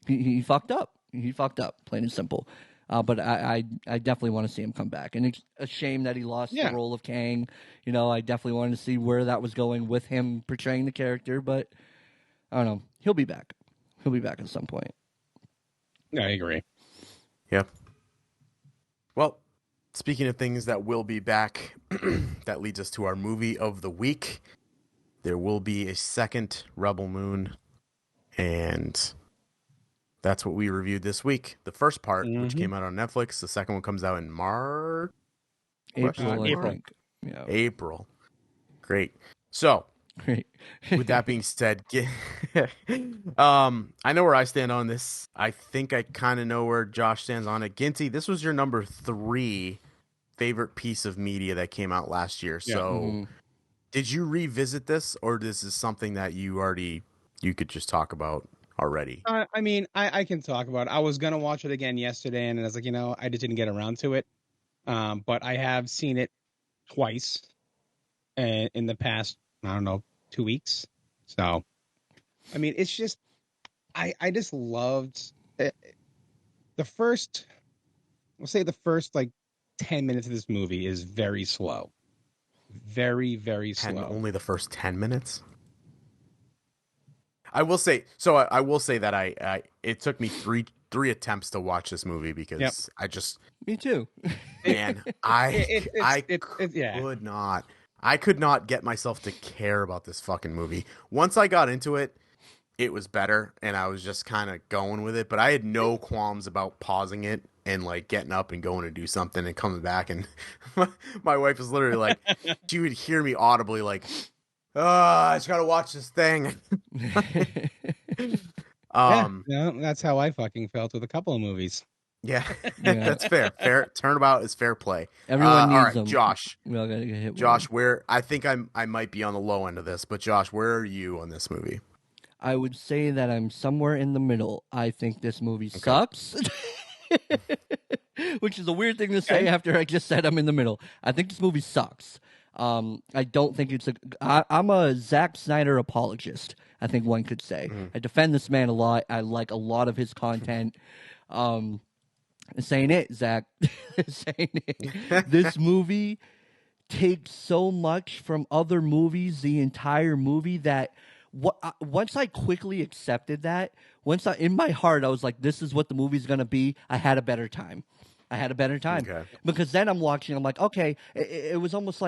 S1: He fucked up. He fucked up, plain and simple. But I definitely want to see him come back. And it's a shame that he lost the role of Kang. I definitely wanted to see where that was going with him portraying the character, but I don't know. He'll be back. He'll be back at some point.
S3: Yeah, I agree.
S2: Yeah. Well, speaking of things that will be back, that leads us to our movie of the week. There will be a second Rebel Moon, and that's what we reviewed this week. The first part, which came out on Netflix. The second one comes out in March.
S1: April, I
S3: April.
S1: think. Yeah.
S2: April. Great. So,
S1: Great.
S2: with that being said, I know where I stand on this. I think I kind of know where Josh stands on it. Ginty, this was your number 3 favorite piece of media that came out last year.
S3: Yeah.
S2: So, did you revisit this, or this is something that you could just talk about already?
S3: I mean, I can talk about it. I was going to watch it again yesterday, and I was like, I just didn't get around to it. But I have seen it twice in the past, I don't know, 2 weeks. So, I mean, it's just, I just loved it. We'll say the first like 10 minutes of this movie is very slow. Very, very slow.
S2: Only the first 10 minutes? I will say that it took me three attempts to watch this movie because
S1: Me too.
S2: man, I could not get myself to care about this fucking movie. Once I got into it, it was better, and I was just kind of going with it. But I had no qualms about pausing it and like getting up and going to do something and coming back. And my wife was literally like, she would hear me audibly like, "Oh, I just gotta watch this thing."
S3: That's how I fucking felt with a couple of movies.
S2: Yeah, that's fair. Turnabout is fair play.
S1: Everyone needs
S2: all right,
S1: them.
S2: Josh.
S1: We all gotta get hit.
S2: Josh, where I think I might be on the low end of this, but Josh, where are you on this movie?
S1: I would say that I'm somewhere in the middle. I think this movie sucks. Which is a weird thing to say after I just said I'm in the middle. I think this movie sucks. I don't think I'm a Zack Snyder apologist, I think one could say. I defend this man a lot. I like a lot of his content. Saying it, Zach. Saying it. This movie takes so much from other movies, the entire movie, that once I quickly accepted that, in my heart I was like, this is what the movie's gonna be, I had a better time. Okay. Because then I'm watching, I'm like, okay, it was almost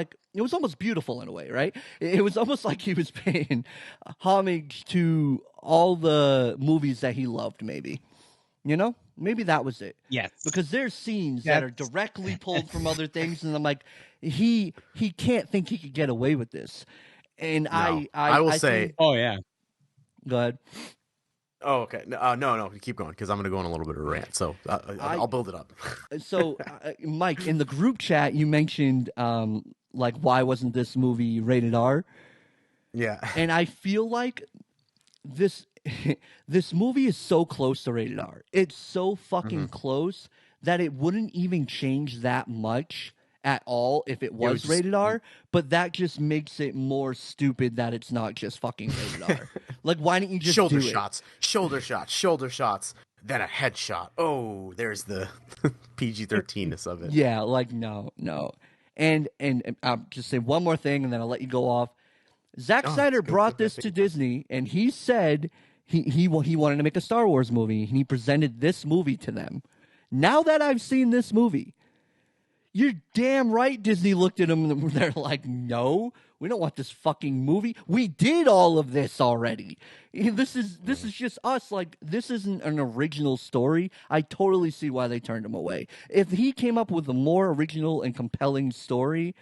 S1: beautiful in a way, right? It was almost like he was paying homage to all the movies that he loved, maybe. Maybe that was it.
S3: Yes.
S1: Because there's scenes that are directly pulled from other things, and I'm like, he can't think he could get away with this. And
S2: no. I will say,
S3: oh yeah,
S1: go ahead.
S2: Oh, okay. No, keep going, because I'm going to go on a little bit of a rant. So I'll build it up.
S1: So, Mike, in the group chat, you mentioned like, why wasn't this movie rated R?
S2: Yeah.
S1: And I feel like this movie is so close to rated R. It's so fucking close that it wouldn't even change that much at all if it was rated R, but that just makes it more stupid that it's not just fucking rated R. Like, why didn't you just
S2: shoulder
S1: do
S2: shoulder shots, then a headshot? Oh, there's the PG-13ness of it.
S1: Yeah, like no. And I'll just say one more thing, and then I'll let you go off. Zack Snyder brought this to Disney, and he said he wanted to make a Star Wars movie, and he presented this movie to them. Now that I've seen this movie, You're damn right Disney looked at them and they're like, no, we don't want this fucking movie. We did all of this already. This is just us. Like, this isn't an original story. I totally see why they turned him away. If he came up with a more original and compelling story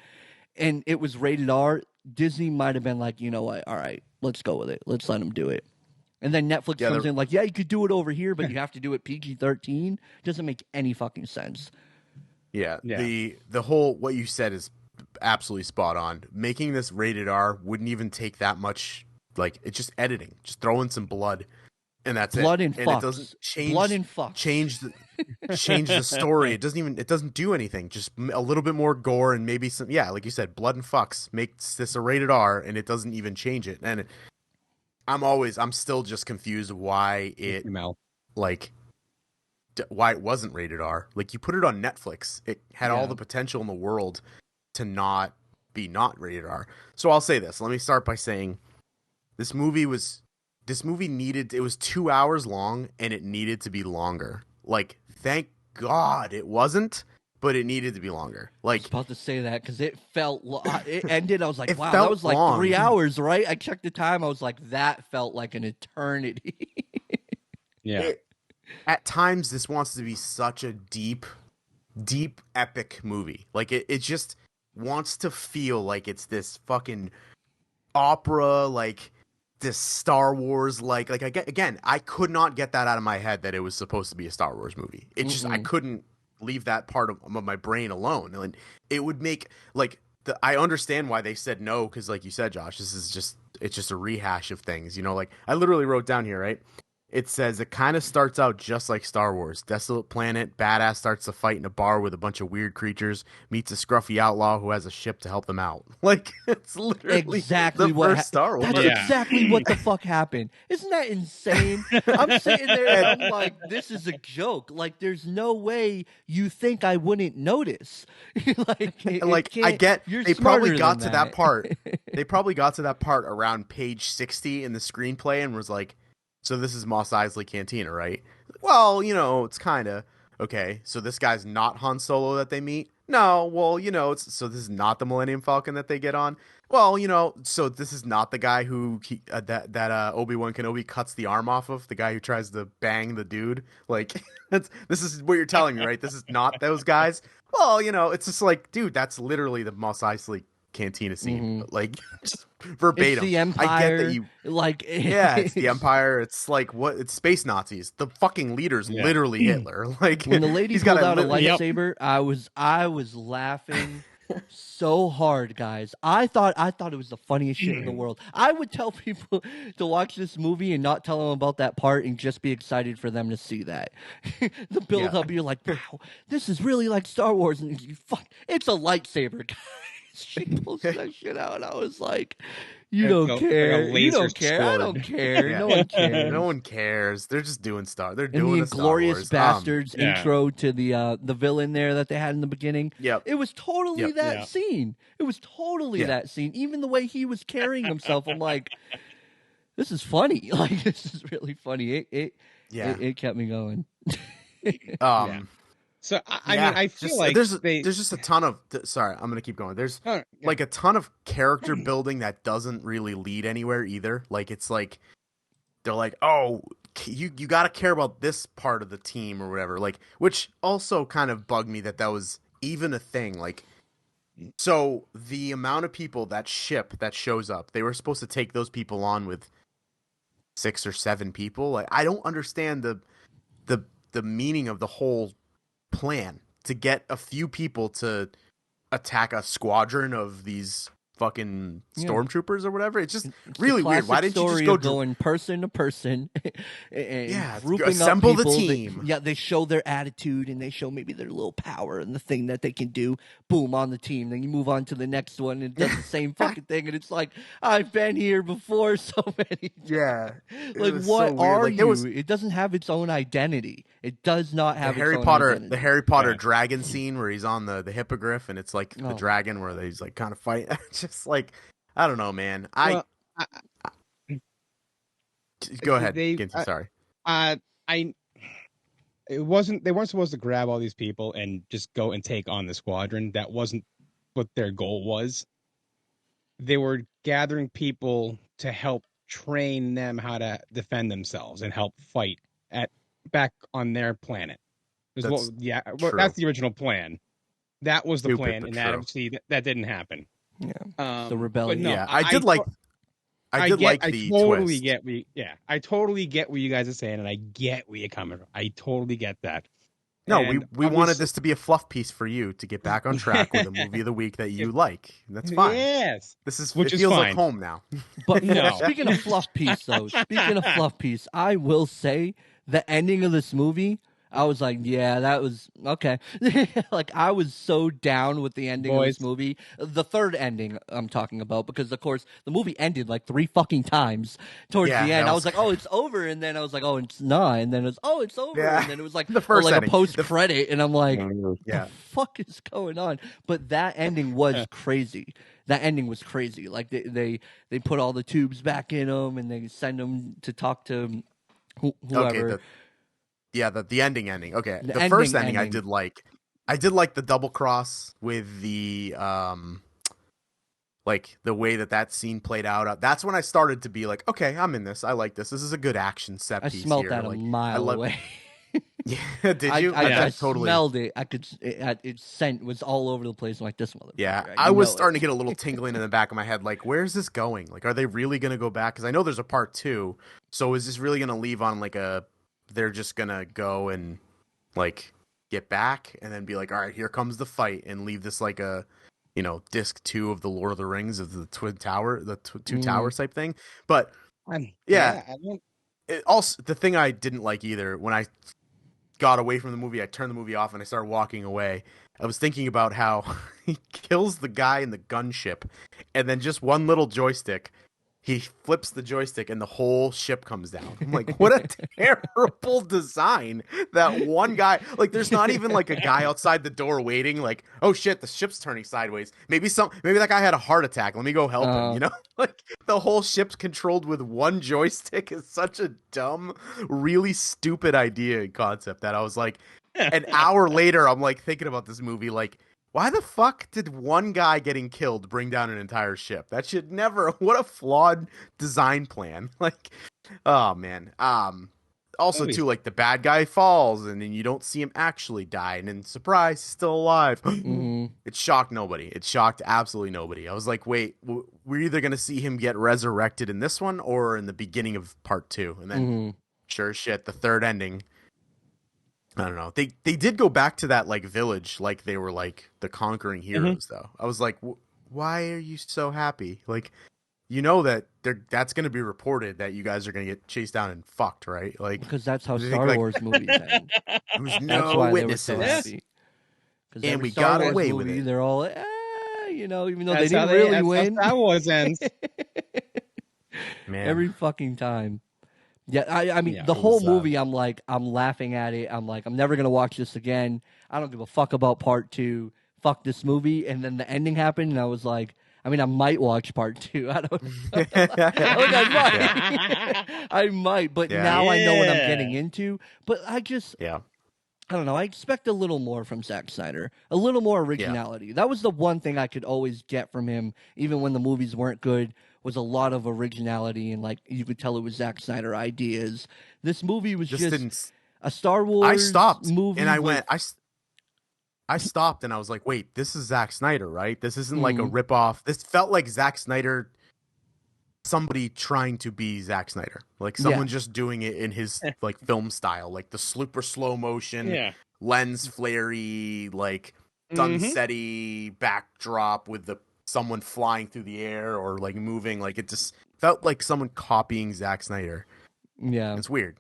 S1: and it was rated R, Disney might have been like, you know what, all right, let's go with it. Let's let him do it. And then Netflix comes in like, yeah, you could do it over here, but you have to do it PG-13. Doesn't make any fucking sense.
S2: Yeah. The whole, what you said is absolutely spot on. Making this rated R wouldn't even take that much, like, it's just editing. Just throw in some blood, and that's
S1: blood
S2: it.
S1: And
S2: it doesn't change
S1: blood and fuck.
S2: Change the story. It doesn't do anything. Just a little bit more gore and maybe some, like you said, blood and fucks makes this a rated R, and it doesn't even change it. And I'm still just confused why it why it wasn't rated R. Like, you put it on Netflix, it had all the potential in the world to not be not rated R. So I'll say this. Let me start by saying this movie was 2 hours long, and it needed to be longer. Like, thank God it wasn't, but it needed to be longer. Like,
S1: I was about to say that because it felt it ended. I was like, wow,
S2: that
S1: was like
S2: long.
S1: 3 hours, right? I checked the time. I was like, that felt like an eternity.
S2: At times, this wants to be such a deep, epic movie. Like, it just wants to feel like it's this fucking opera, like this Star Wars, like I could not get that out of my head that it was supposed to be a Star Wars movie. It just, I couldn't leave that part of my brain alone. And it would make, like, I understand why they said no, because like you said, Josh, it's just a rehash of things, you know. Like, I literally wrote down here, right? It says it kind of starts out just like Star Wars. Desolate planet, badass starts to fight in a bar with a bunch of weird creatures, meets a scruffy outlaw who has a ship to help them out. Like, it's literally
S1: exactly
S2: the
S1: what
S2: first Star Wars.
S1: That's exactly what the fuck happened. Isn't that insane? I'm sitting there and I'm like, this is a joke. Like, there's no way you think I wouldn't notice.
S2: I get they probably got to that part. They probably got to that part around page 60 in the screenplay and was like, so this is Mos Eisley Cantina, right? Well, you know, it's kind of okay. So this guy's not Han Solo that they meet? No. Well, you know, so this is not the Millennium Falcon that they get on? Well, you know, so this is not the guy who that Obi-Wan Kenobi cuts the arm off of, the guy who tries to bang the dude. Like, this is what you're telling me, right? This is not those guys? Well, you know, it's just like, dude, that's literally the Mos Eisley Cantina scene, like, just verbatim.
S1: It's the Empire.
S2: I get that you
S1: like,
S2: it's the Empire. It's like, what? It's space Nazis. The fucking leader's literally Hitler. Like,
S1: when the lady pulled out a lightsaber, I was laughing so hard, guys. I thought it was the funniest shit in the world. I would tell people to watch this movie and not tell them about that part and just be excited for them to see that. The build up, you're like, wow, this is really like Star Wars, and it's a lightsaber, guys. She pulls that shit out, and I was like, you don't care. You don't care. I don't care. No one cares.
S2: No one cares. They're just doing stuff. They're
S1: doing the Inglourious Bastards intro to the villain there that they had in the beginning.
S2: Yep.
S1: It was totally that scene. It was totally that scene. Even the way he was carrying himself, I'm like, this is funny. Like, this is really funny. It kept me going.
S3: So I mean, I feel like
S2: there's just a ton of sorry, I'm gonna keep going. There's like a ton of character building that doesn't really lead anywhere either. Like, it's like they're like, oh, you got to care about this part of the team or whatever. Like, which also kind of bugged me that was even a thing. Like, so the amount of people, that ship that shows up, they were supposed to take those people on with 6 or 7 people. Like, I don't understand the meaning of the whole plan to get a few people to attack a squadron of these fucking stormtroopers or whatever. It's just really weird. Why didn't you just go
S1: going person to person and grouping
S2: assemble
S1: up people?
S2: The team.
S1: They show their attitude and they show maybe their little power and the thing that they can do. Boom, on the team. Then you move on to the next one and it does the same fucking thing. And it's like, I've been here before so many times.
S2: Yeah.
S1: Like, what are you? It doesn't have its own identity. It does not have its own identity.
S2: The Harry Potter dragon scene where he's on the hippogriff and it's like the dragon where he's like kind of fighting. Just like, I don't know, man. Go ahead. Sorry.
S3: it wasn't. They weren't supposed to grab all these people and just go and take on the squadron. That wasn't what their goal was. They were gathering people to help train them how to defend themselves and help fight at back on their planet.
S2: That's true.
S3: That's the original plan. That was the
S2: Stupid,
S3: plan,
S2: but
S3: and
S2: true.
S3: obviously that didn't happen.
S1: Yeah, the
S3: But
S1: rebellion.
S3: no,
S2: Yeah, I did like the
S3: totally
S2: twist.
S3: get I totally get what you guys are saying, and I get where you're coming from. I totally get that.
S2: No,
S3: And
S2: we wanted
S3: obviously-
S2: this to be a fluff piece for you to get back on track with a movie of the week that you like. And that's fine.
S3: Yes,
S2: It feels like
S3: fine.
S2: home now.
S1: But
S3: No.
S1: speaking of fluff piece, though, I will say the ending of this movie, I was like, yeah, that was okay. Like, I was so down with the ending of this movie. The third ending I'm talking about, because, of course, the movie ended like 3 fucking times towards the end. I was like, oh, it's over. And then I was like, oh, it's not. And then it was, oh, it's over.
S2: Yeah.
S1: And then it was like,
S2: The first
S1: like
S2: ending.
S1: a post-credit. And I'm like,
S2: Yeah.
S1: the fuck is going on? But that ending was crazy. That ending was crazy. Like, they put all the tubes back in them, and they send them to talk to whoever.
S2: Okay, the ending. Okay,
S1: The
S2: first ending
S1: ending.
S2: I did like. I did like the double cross with the like the way that scene played out. That's when I started to be like, okay, I'm in this. I like this. This is a good action set
S1: I
S2: piece
S1: smelled
S2: here.
S1: that
S2: like,
S1: a mile away.
S2: Yeah, did you?
S1: I
S2: totally
S1: smelled it. I could. It scent was all over the place. I'm like, this motherfucker.
S2: Yeah, I was starting to get a little tingling in the back of my head. Like, where's this going? Like, are they really going to go back? Because I know there's a part 2. So is this really going to leave on like they're just going to go and like get back and then be like, all right, here comes the fight, and leave this like a, disc 2 of the Lord of the Rings of the Twin Tower, the two towers type thing. But also the thing I didn't like either, when I got away from the movie, I turned the movie off and I started walking away. I was thinking about how he kills the guy in the gunship, and then just one little joystick, he flips the joystick and the whole ship comes down. I'm like, what a terrible design. That one guy, like, there's not even like a guy outside the door waiting, like, oh shit, the ship's turning sideways. Maybe that guy had a heart attack. Let me go help him, Like, the whole ship's controlled with one joystick is such a dumb, really stupid idea and concept that I was like, an hour later, I'm like thinking about this movie, like, why the fuck did one guy getting killed bring down an entire ship? That should never. What a flawed design plan. Like, oh man. Also too, like, the bad guy falls and then you don't see him actually die, and then surprise, he's still alive. It shocked nobody. It shocked absolutely nobody. I was like, wait, we're either gonna see him get resurrected in this one or in the beginning of part 2, and then sure as shit, the third ending. I don't know. They did go back to that like village, like they were like the conquering heroes, though. I was like, why are you so happy? Like, that's going to be reported that you guys are going to get chased down and fucked, right? Like,
S1: because that's how Star Wars movies end.
S2: There was
S1: That's
S2: no
S1: why
S2: witnesses,
S1: they were so happy.
S2: and we
S1: Star
S2: got
S1: Wars
S2: away
S1: movie,
S2: with it.
S1: They're all, even though
S3: That's
S1: they
S3: how
S1: didn't really win.
S3: That's how Star Wars ends.
S2: Man,
S1: Every fucking time. Yeah, I mean,
S3: Yeah,
S1: the
S3: it
S1: whole
S3: was,
S1: movie, I'm laughing at it. I'm like, I'm never going to watch this again. I don't give a fuck about part 2. Fuck this movie. And then the ending happened, and I was like, I mean, I might watch part 2. I don't know. I might, but now I know what I'm getting into. But I don't know. I expect a little more from Zack Snyder, a little more originality. Yeah. That was the one thing I could always get from him, even when the movies weren't good, was a lot of originality, and like you could tell it was Zack Snyder ideas. This movie was just a Star Wars
S2: I stopped
S1: movie.
S2: And I stopped and I was like, wait, this is Zack Snyder, right? This isn't like a ripoff. This felt like Zack Snyder, somebody trying to be Zack Snyder, like someone just doing it in his like film style, like the super slow motion, lens flary, like sunsetty backdrop with someone flying through the air or like moving. Like, it just felt like someone copying Zack Snyder.
S1: Yeah,
S2: it's weird.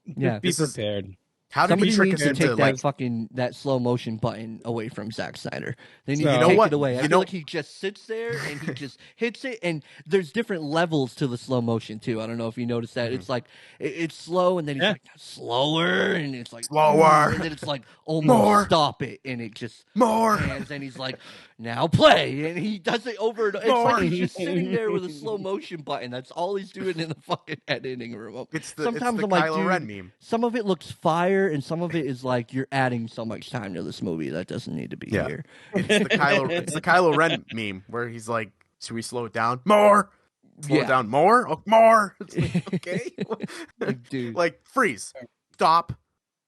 S1: Yeah,
S3: be prepared.
S2: How did
S1: somebody
S2: trick
S1: needs
S2: us
S1: to
S2: into
S1: take that slow motion button away from Zack Snyder? They need to
S2: take
S1: it away. I feel like he just sits there and he just hits it, and there's different levels to the slow motion too. I don't know if you noticed that. It's like it's slow, and then he's like slower, and it's like
S2: slower,
S1: and then it's like almost stop it, and it just
S2: more,
S1: and then he's like, now play, and he does it over and it's like he's just sitting there with a slow motion button. That's all he's doing in the fucking editing room. Sometimes I'm like,
S2: Kylo
S1: dude,
S2: Ren meme.
S1: some of it looks fire, and some of it is like you're adding so much time to this movie that doesn't need to be here.
S2: It's the Kylo Ren meme where he's like, should we slow it down? More. Slow it down more. Oh, more. It's like, okay.
S1: Dude.
S2: Like, freeze. Stop.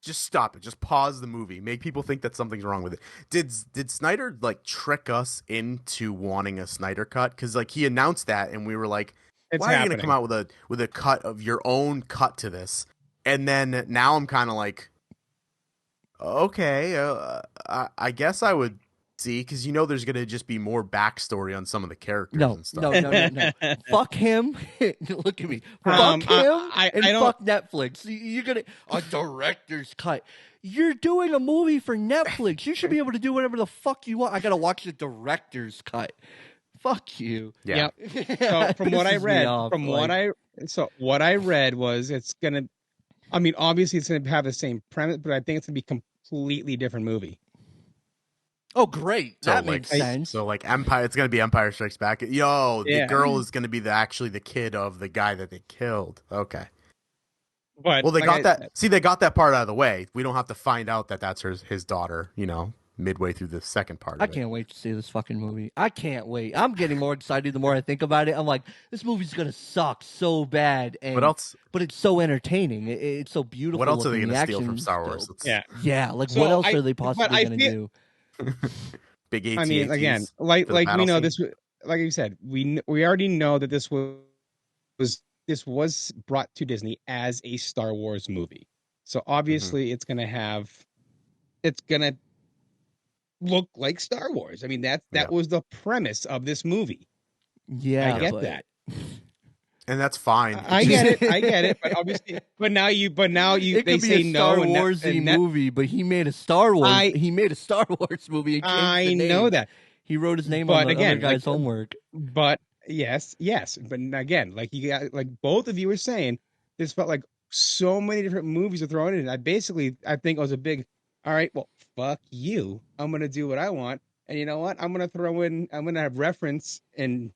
S2: Just stop it. Just pause the movie. Make people think that something's wrong with it. Did Snyder like trick us into wanting a Snyder cut? Because like he announced that, and we were like, "Why are you going to come out with a cut of your own cut to this?" And then now I'm kind of like, okay, I guess I would see, because there's going to just be more backstory on some of the characters and stuff.
S1: No. Fuck him. Look at me. Fuck him and fuck Netflix. You're going to... A director's cut. You're doing a movie for Netflix. You should be able to do whatever the fuck you want. I got to watch the director's cut. Fuck you.
S2: Yeah.
S3: Yep. So from what I read, what I read was it's going to... I mean, obviously it's going to have the same premise, but I think it's going to be a completely different movie.
S1: Oh, great. That makes sense.
S2: So, like, it's going to be Empire Strikes Back. The girl is going to be actually the kid of the guy that they killed. Okay.
S3: But,
S2: well, they got that. See, they got that part out of the way. We don't have to find out that that's his daughter, midway through the second part of
S1: I can't wait to see this fucking movie. I can't wait. I'm getting more excited the more I think about it. I'm like, this movie's going to suck so bad. And,
S2: what else?
S1: But it's so entertaining. It's so beautiful.
S2: What else are they going to steal from Star Wars?
S1: Yeah. Like, what else are they possibly going to do?
S2: Big AT-ATs.
S3: I mean, again, like we know this. Like you said, we already know that this was brought to Disney as a Star Wars movie. So obviously, it's gonna look like Star Wars. I mean, that was the premise of this movie.
S1: Yeah,
S3: I get that.
S2: And that's fine.
S3: I get it. But obviously, they say no.
S1: Star Warsy movie, but he made a Star Wars. He made a Star Wars movie.
S3: I know that
S1: he wrote his name on the other guy's homework.
S3: But yes. But again, like you got, like both of you were saying, this felt like so many different movies are thrown in. I think it was a big. All right, well, fuck you. I'm gonna do what I want, and you know what? I'm gonna have reference and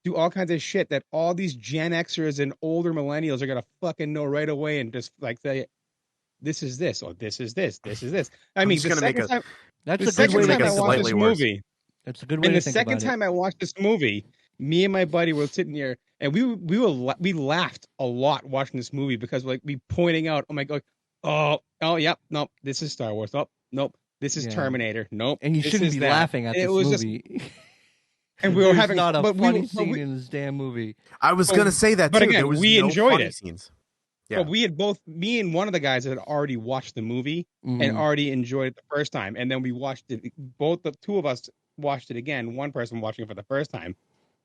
S3: do all kinds of shit that all these Gen Xers and older millennials are gonna fucking know right away, and just like say, "This is this," or "This is this," "This is this." I mean,
S1: that's a good way to
S3: this movie.
S1: That's a good way to think about it. And the
S3: second time I watched this movie, me and my buddy were sitting there, and we laughed a lot watching this movie because like we pointing out, oh my god, oh yep, nope, this is Star Wars, nope, this is Terminator, nope,
S1: and you shouldn't be laughing at this movie.
S3: And we were having
S1: not a funny scene in this damn movie.
S2: I was gonna say that too.
S3: But again,
S2: there was
S3: we enjoyed it.
S2: Scenes.
S3: Yeah. But we had me and one of the guys had already watched the movie and already enjoyed it the first time, and then we watched it. The two of us watched it again. One person watching it for the first time,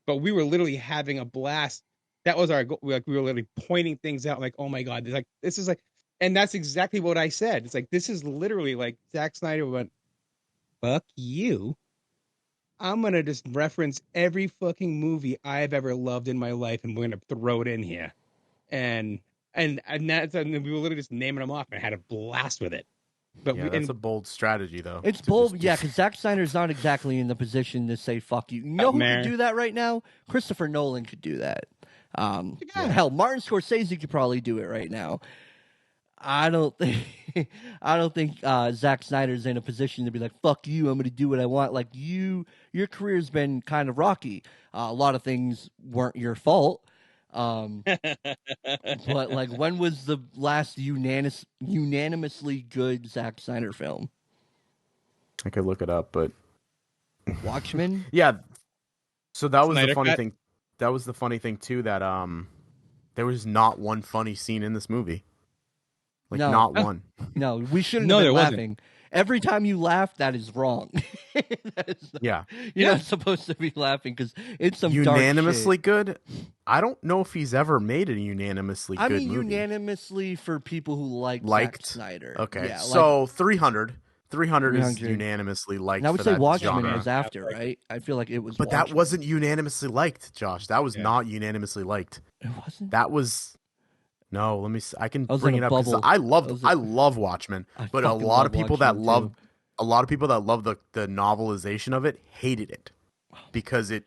S3: but we were literally having a blast. That was our goal. We were literally pointing things out, like, "Oh my god, this is like," and that's exactly what I said. It's like this is literally like Zack Snyder went, "Fuck you." I'm going to just reference every fucking movie I've ever loved in my life, and we're going to throw it in here. And we were literally just naming them off, and I had a blast with it. But
S2: that's a bold strategy, though.
S1: It's bold, because Zack Snyder's not exactly in the position to say, fuck you. You know who could do that right now? Christopher Nolan could do that. Hell, Martin Scorsese could probably do it right now. I don't think Zack Snyder's in a position to be like, fuck you, I'm going to do what I want. Like, your career's been kind of rocky. A lot of things weren't your fault. But like, when was the last unanimously good Zack Snyder film?
S2: I could look it up, but
S1: Watchmen?
S2: Yeah. So that was
S3: Snyder
S2: the funny
S3: Cut?
S2: thing. That was the funny thing too, that there was not one funny scene in this movie. Like, not one.
S1: No, we shouldn't have been laughing. Every time you laugh, that is wrong. You're not supposed to be laughing because it's some
S2: unanimously
S1: dark shit.
S2: good. I don't know if he's ever made a unanimously good movie.
S1: Unanimously for people who liked Zack Snyder.
S2: Okay, so 300 is unanimously liked.
S1: And I would
S2: for
S1: say
S2: that
S1: Watchmen
S2: genre.
S1: was after, right? I feel like it was.
S2: But that wasn't unanimously liked, Josh. That was not unanimously liked.
S1: It wasn't.
S2: That was. No, let me. I can
S1: was
S2: bring
S1: in
S2: it
S1: a
S2: up.
S1: bubble.
S2: I love Watchmen, but a lot of people that love a lot of people that love the novelization of it hated it because it.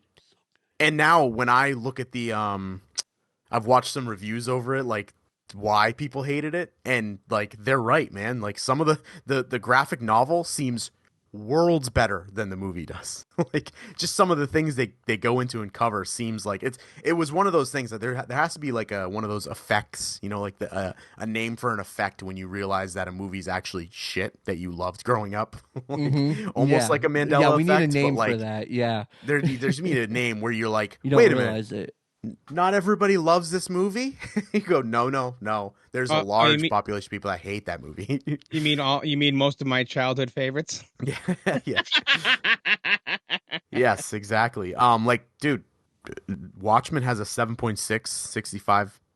S2: And now when I look at the I've watched some reviews over it, like why people hated it, and like they're right, man. Like some of the graphic novel seems worlds better than the movie does. Like just some of the things they go into and cover seems like it was one of those things that there has to be like one of those effects, you know, like a name for an effect when you realize that a movie's actually shit that you loved growing up, like almost like a Mandela
S1: Yeah, we
S2: effect.
S1: need a name
S2: but like,
S1: for that. Yeah,
S2: there's need a name where you're like,
S1: you don't
S2: wait a minute,
S1: realize it.
S2: not everybody loves this movie. You go, no. There's a large population of people that hate that movie.
S3: You mean most of my childhood favorites?
S2: Yeah, yeah. Yes, exactly. Like, dude, Watchmen has a 7.6,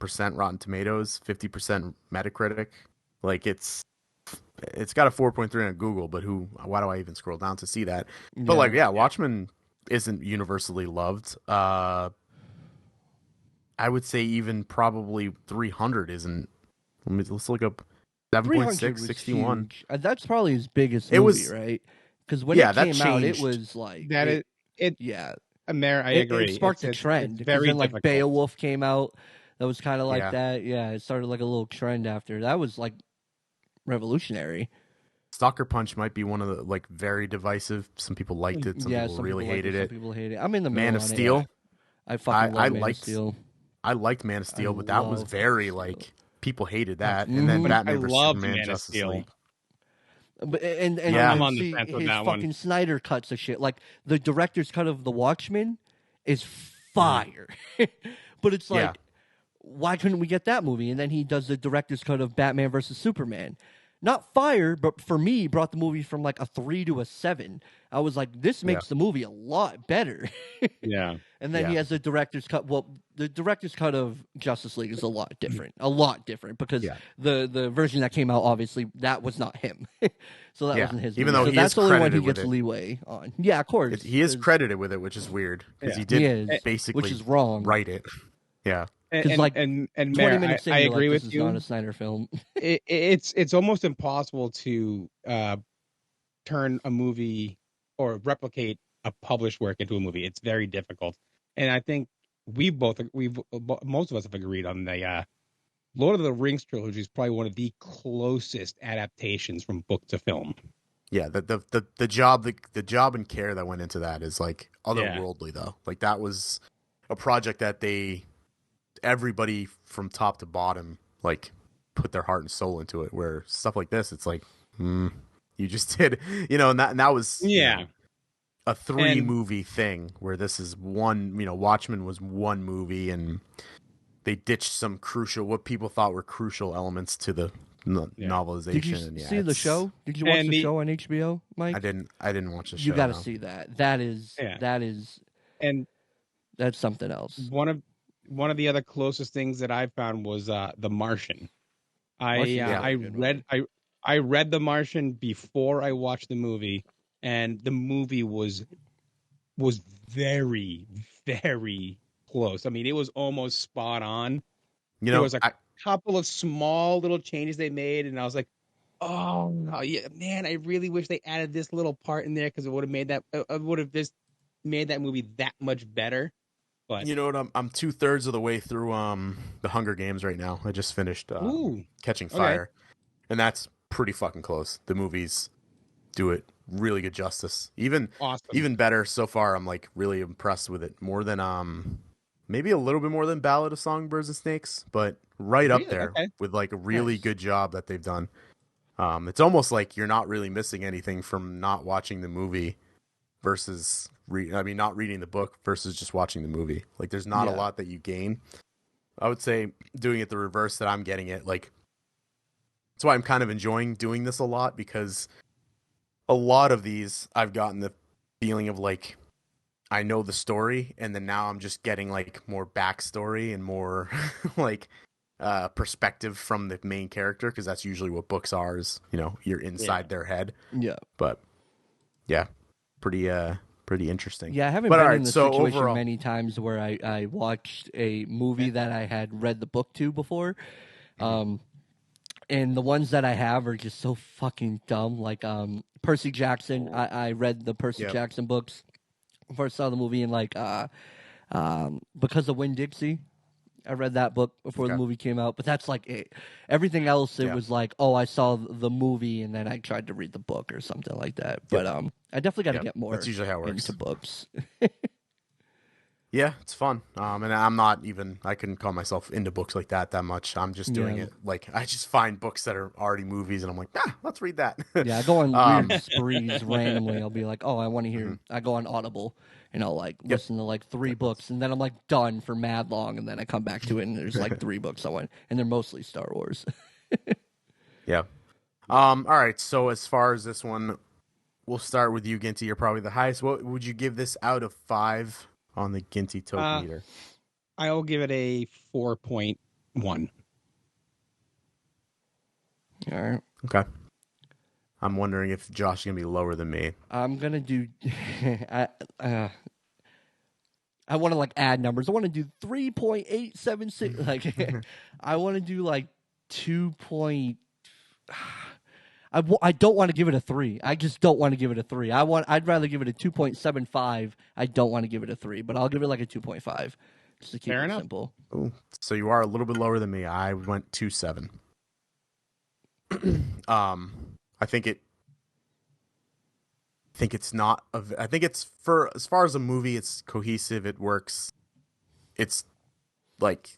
S2: 65% Rotten Tomatoes, 50% Metacritic. Like, it's got a 4.3 on Google, but why do I even scroll down to see that? But like, yeah, Watchmen isn't universally loved. I would say even probably 300 isn't. Let's look up 7.6, 61.
S1: That's probably his biggest movie, right? Because when it came out, it was like yeah.
S3: I agree.
S1: It sparked a trend. Because then like Beowulf came out, that was kind of like that. Yeah, it started like a little trend after. That was like revolutionary.
S2: Sucker Punch might be one of the like very divisive. Some people liked it. Some people really hated it.
S1: Some people hate it. I'm in the middle.
S2: Man of Steel.
S1: I fucking love Man of Steel.
S2: I liked Man of Steel, but that was very like people hated that, and then Batman vs Superman, Justice League.
S1: But and I'm on the fence with that one. Fucking Snyder cuts of shit. Like the director's cut of The Watchmen is fire, but it's like, why couldn't we get that movie? And then he does the director's cut of Batman vs Superman. Not fire, but for me, brought the movie from like a 3 to a 7. I was like, this makes the movie a lot better.
S3: Yeah.
S1: And then he has the director's cut. Well, the director's cut of Justice League is a lot different because the version that came out, obviously, that was not him. So that wasn't his.
S2: Even
S1: movie.
S2: though
S1: that's the only one he gets
S2: it.
S1: leeway on. Yeah, of course.
S2: He is credited with it, which is weird because he did basically
S1: which is wrong.
S2: Write it. Yeah.
S3: And
S1: like
S3: 20
S1: minutes in,
S3: I agree with
S1: this
S3: you.
S1: Is not a Snyder film.
S3: It's almost impossible to turn a movie or replicate a published work into a movie. It's very difficult, and I think most of us have agreed on the Lord of the Rings trilogy is probably one of the closest adaptations from book to film.
S2: Yeah, the job and care that went into that is like otherworldly though. Like that was a project that everybody from top to bottom like put their heart and soul into it, where stuff like this it's like you just did, you know, and that was a 3 movie thing, where this is one, you know, Watchmen was one movie and they ditched some what people thought were crucial elements to the novelization.
S1: Did you see the show? Did you watch the show on HBO, Mike?
S2: I didn't watch the show.
S1: You got to see that. That is
S3: and
S1: that's something else.
S3: One of the other closest things that I found was The Martian. I read The Martian before I watched the movie, and the movie was very, very close. I mean, it was almost spot on. You know, there was a couple of small little changes they made, and I was like, oh yeah, man, I really wish they added this little part in there because it would have just made that movie that much better. But
S2: you know what? I'm 2/3 of the way through the Hunger Games right now. I just finished Catching Fire, and that's pretty fucking close. The movies do it really good justice. Even better so far. I'm like really impressed with it. More than maybe a little bit more than Ballad of Songbirds and Snakes, but up there with like a really good job that they've done. It's almost like you're not really missing anything from not watching the movie versus not reading the book versus just watching the movie. Like there's not a lot that you gain. I would say doing it the reverse that I'm getting it. Like that's why I'm kind of enjoying doing this a lot, because a lot of these I've gotten the feeling of like I know the story, and then now I'm just getting like more backstory and more like perspective from the main character, because that's usually what books are, is, you know, you're inside their head. Yeah. But yeah, pretty interesting.
S1: Yeah, I haven't been in this situation many times where I watched a movie that I had read the book to before. And the ones that I have are just so fucking dumb. Like Percy Jackson. I read the Percy
S2: Yep.
S1: Jackson books before I saw the movie, and like Because of Winn-Dixie. I read that book before the
S2: Okay.
S1: movie came out, but that's like it. Everything else, it
S2: Yeah.
S1: was like, oh, I saw the movie and then I tried to read the book or something like that. But I definitely got to
S2: Yep.
S1: get more
S2: That's usually how it works.
S1: into books.
S2: Yeah, it's fun. And I'm not even, I couldn't call myself into books like that much. I'm just doing
S1: Yeah.
S2: it. Like, I just find books that are already movies and I'm like, let's read that.
S1: Yeah, I go on weird sprees randomly. I'll be like, oh, I want to hear. I go on Audible and I'll like listen to like 3 books, and then I'm like done for mad long, and then I come back to it and there's like 3 books I want, and they're mostly Star Wars.
S2: Yeah. All right. So as far as this one, we'll start with you, Ginty. You're probably the highest. What would you give this out of 5 on the Ginty token meter?
S3: I'll give it a 4.1.
S1: All right.
S2: Okay. I'm wondering if Josh is gonna be lower than me.
S1: I'm gonna do. I want to like add numbers. I want to do 3.876. Like, I want to do like 2. I don't want to give it a 3. I just don't want to give it a 3. I'd rather give it a 2.75. I don't want to give it a 3, but I'll give it like a 2.5 just to keep
S3: Fair
S1: it
S3: enough.
S1: simple.
S2: Ooh, so you are a little bit lower than me. I went 2.7. I think it's not. I think it's, for as far as a movie, it's cohesive. It works. It's like,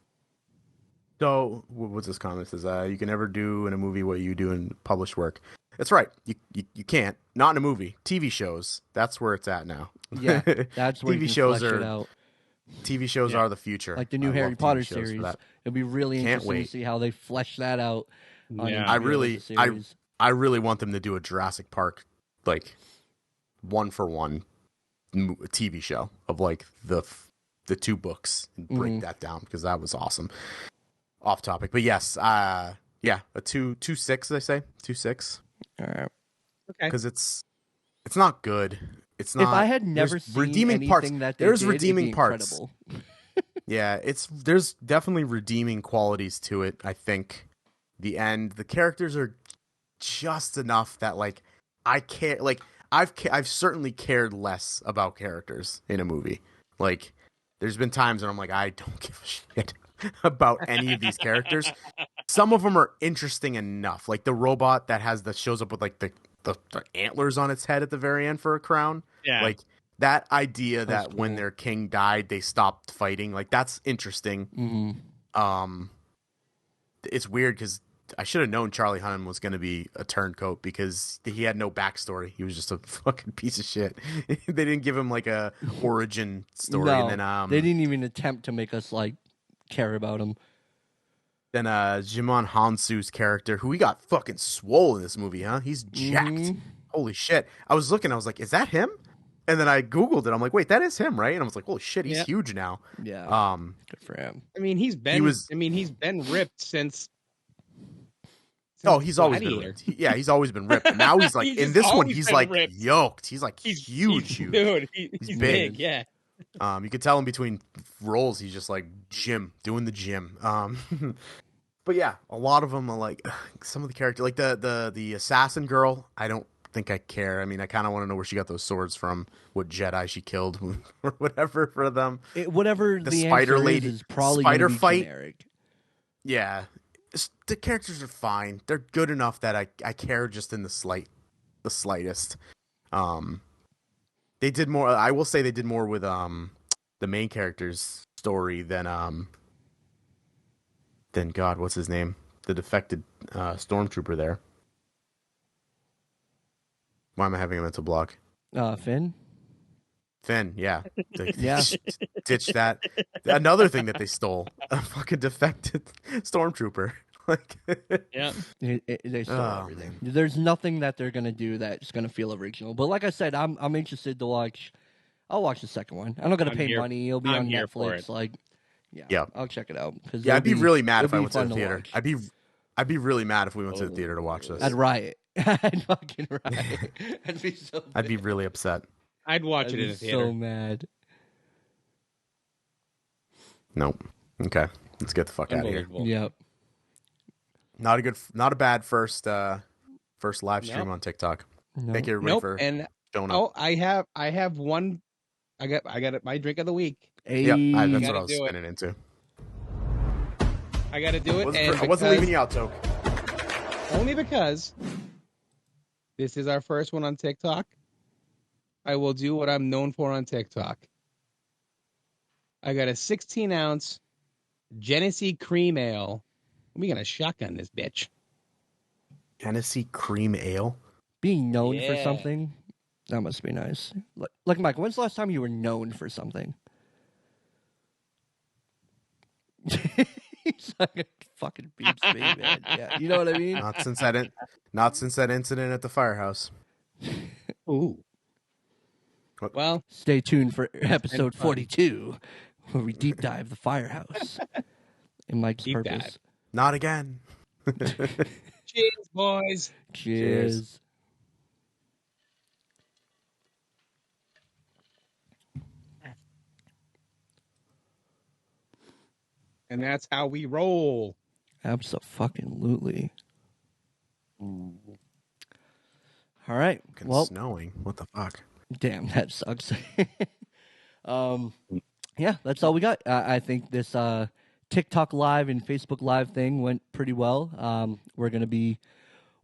S2: so what's this comment? It says you can never do in a movie what you do in published work. That's right. You can't. Not in a movie. TV shows. That's where it's at now.
S1: Yeah, that's where
S2: TV
S1: you can
S2: shows
S1: flesh
S2: are
S1: it out.
S2: TV shows are the future.
S1: Like the new
S2: I
S1: Harry
S2: love TV
S1: Potter
S2: shows for
S1: series.
S2: that.
S1: It'll be really
S2: Can't
S1: interesting
S2: wait.
S1: to see how they flesh that out. On
S3: Yeah.
S1: HBO as a series.
S2: I really want them to do a Jurassic Park, like, 1-for-1 TV show of like the 2 books and break that down, because that was awesome. Off topic, but yes, yeah, a 2.6. They say 2.6.
S1: All right.
S3: Okay.
S2: Because it's not good. It's not.
S1: If I had never
S2: there's
S1: seen
S2: redeeming
S1: anything
S2: parts.
S1: that they
S2: There's
S1: did, it'd
S2: redeeming
S1: be
S2: parts.
S1: incredible.
S2: Yeah, there's definitely redeeming qualities to it. I think the end, the characters are just enough that like I care. Like I've certainly cared less about characters in a movie. Like there's been times when I'm like, I don't give a shit about any of these characters. Some of them are interesting enough, like the robot that shows up with like the antlers on its head at the very end for a crown.
S3: Yeah.
S2: Like that idea that
S1: cool.
S2: when their king died, they stopped fighting. Like that's interesting.
S1: Mm-hmm.
S2: It's weird because I should have known Charlie Hunnam was going to be a turncoat because he had no backstory. He was just a fucking piece of shit. They didn't give him like a origin story.
S1: No,
S2: And then
S1: they didn't even attempt to make us like care about him.
S2: Then Jimon Hansu's character, who he got fucking swole in this movie, huh? He's jacked.
S1: Mhm.
S2: Holy shit. I was looking, I was like, is that him? And then I Googled it. I'm like, wait, that is him, right? And I was like, holy shit, he's huge now.
S1: Yeah. Good for him.
S3: I mean, he's been ripped since.
S2: Oh, he's always been
S3: Gladiator.
S2: ripped. Yeah, he's always been ripped. But now he's like,
S3: He's
S2: in
S3: just
S2: this one,
S3: always
S2: he's
S3: been
S2: like
S3: ripped.
S2: yoked. He's like huge.
S3: Dude, he's big. Yeah.
S2: You could tell in between roles, he's just like doing the gym. But yeah, a lot of them are like some of the characters, like the assassin girl. I don't think I care. I mean, I kind of want to know where she got those swords from, what Jedi she killed, or whatever for them.
S1: Whatever
S2: The
S1: the
S2: spider
S1: answer
S2: lady-
S1: is probably
S2: spider
S1: gonna be
S2: fight.
S1: generic.
S2: Yeah, the characters are fine. They're good enough that I care just in the slightest. They did more. I will say they did more with the main character's story than God, what's his name? The defected stormtrooper there. Why am I having a mental block?
S1: Finn.
S2: Finn, yeah.
S1: Yeah.
S2: Ditch that. Another thing that they stole. A fucking defected stormtrooper. Like,
S3: Yeah.
S1: They stole
S2: Oh,
S1: everything.
S2: man.
S1: There's nothing that they're gonna do that's gonna feel original. But like I said, I'm interested to watch. I'll watch the second one. I'm not gonna
S3: I'm
S1: pay
S3: here-
S1: money. It'll be
S3: I'm
S1: on
S3: here for
S1: Netflix.
S3: it.
S1: Like,
S2: Yeah.
S1: I'll check it out.
S2: yeah, I'd be really mad if I
S1: it'll be
S2: went to
S1: fun
S2: the
S1: to
S2: theater.
S1: watch.
S2: I'd be really mad if we went to the theater to watch this.
S1: I'd riot. I'd fucking riot. I'd be so.
S2: I'd be really upset.
S3: I'd watch
S1: I'd
S3: it in
S1: be
S3: a theater.
S1: so mad.
S2: Nope. Okay. Let's get the fuck out of here.
S3: Unbelievable.
S1: Yep.
S2: not a bad first live stream
S3: Nope.
S2: on TikTok.
S1: No.
S2: Thank you everybody
S3: Nope.
S2: for
S3: And
S2: showing up.
S3: I have one. I got it. My drink of the week.
S2: Yep, that's
S3: gotta
S2: what I was
S3: do it.
S2: spinning into.
S3: I got to do it.
S2: I wasn't leaving you out, Toke.
S3: Only because this is our first one on TikTok. I will do what I'm known for on TikTok. I got a 16-ounce Genesee Cream Ale. We gonna shotgun this bitch.
S2: Tennessee Cream Ale.
S1: Being known for
S3: Yeah.
S1: something, that must be nice. Like Mike, when's the last time you were known for something? He's like, fucking beats me, man. Yeah, you know what I mean?
S2: Not since that incident at the firehouse.
S3: Ooh. Well,
S1: Stay tuned for episode
S3: fun.
S1: 42, where we deep dive the firehouse and Mike's
S3: Deep
S1: purpose.
S3: dive.
S2: Not again.
S3: cheers, boys.
S1: Cheers.
S3: And that's how we roll.
S1: Absolutely. All right.
S2: Fucking
S1: Well,
S2: snowing. What the fuck?
S1: damn, that sucks. Yeah, that's all we got. I think this TikTok Live and Facebook Live thing went pretty well. We're going to be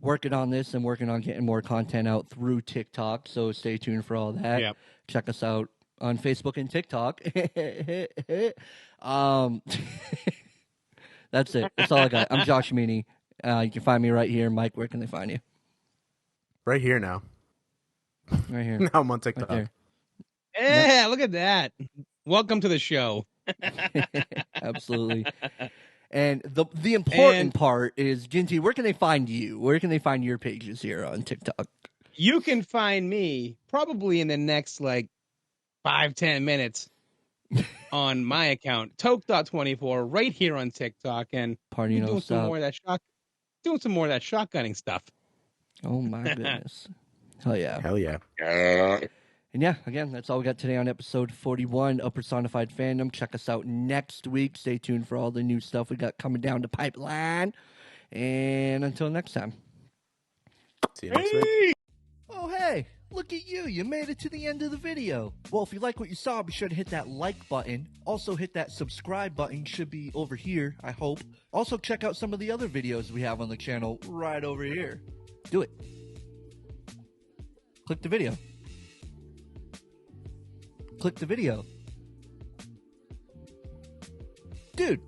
S1: working on this and working on getting more content out through TikTok, so stay tuned for all that.
S3: Yep.
S1: Check us out on Facebook and TikTok. That's it. That's all I got. I'm Josh Meany. You can find me right here. Mike, where can they find you?
S2: Right here now.
S1: Right here.
S2: Now I'm on
S1: Right
S2: TikTok.
S1: there.
S3: Yeah, look at that. Welcome to the show.
S1: Absolutely. And the important part is, Ginty, where can they find you? Where can they find your pages here on TikTok?
S3: You can find me probably in the next 5-10 minutes on my account, Toke.24, right here on TikTok, and
S1: Party no
S3: doing some
S1: stop.
S3: more of that shotgunning stuff.
S1: Oh my goodness. Hell yeah.
S2: Hell yeah.
S1: And yeah, again, that's all we got today on episode 41 of Personified Fandom. Check us out next week. Stay tuned for all the new stuff we got coming down the pipeline. And until next time.
S2: See you next week.
S1: Oh, hey, look at you. You made it to the end of the video. Well, if you like what you saw, be sure to hit that like button. Also, hit that subscribe button. Should be over here, I hope. Also, check out some of the other videos we have on the channel right over here. Do it. Click the video. Click the video. Dude.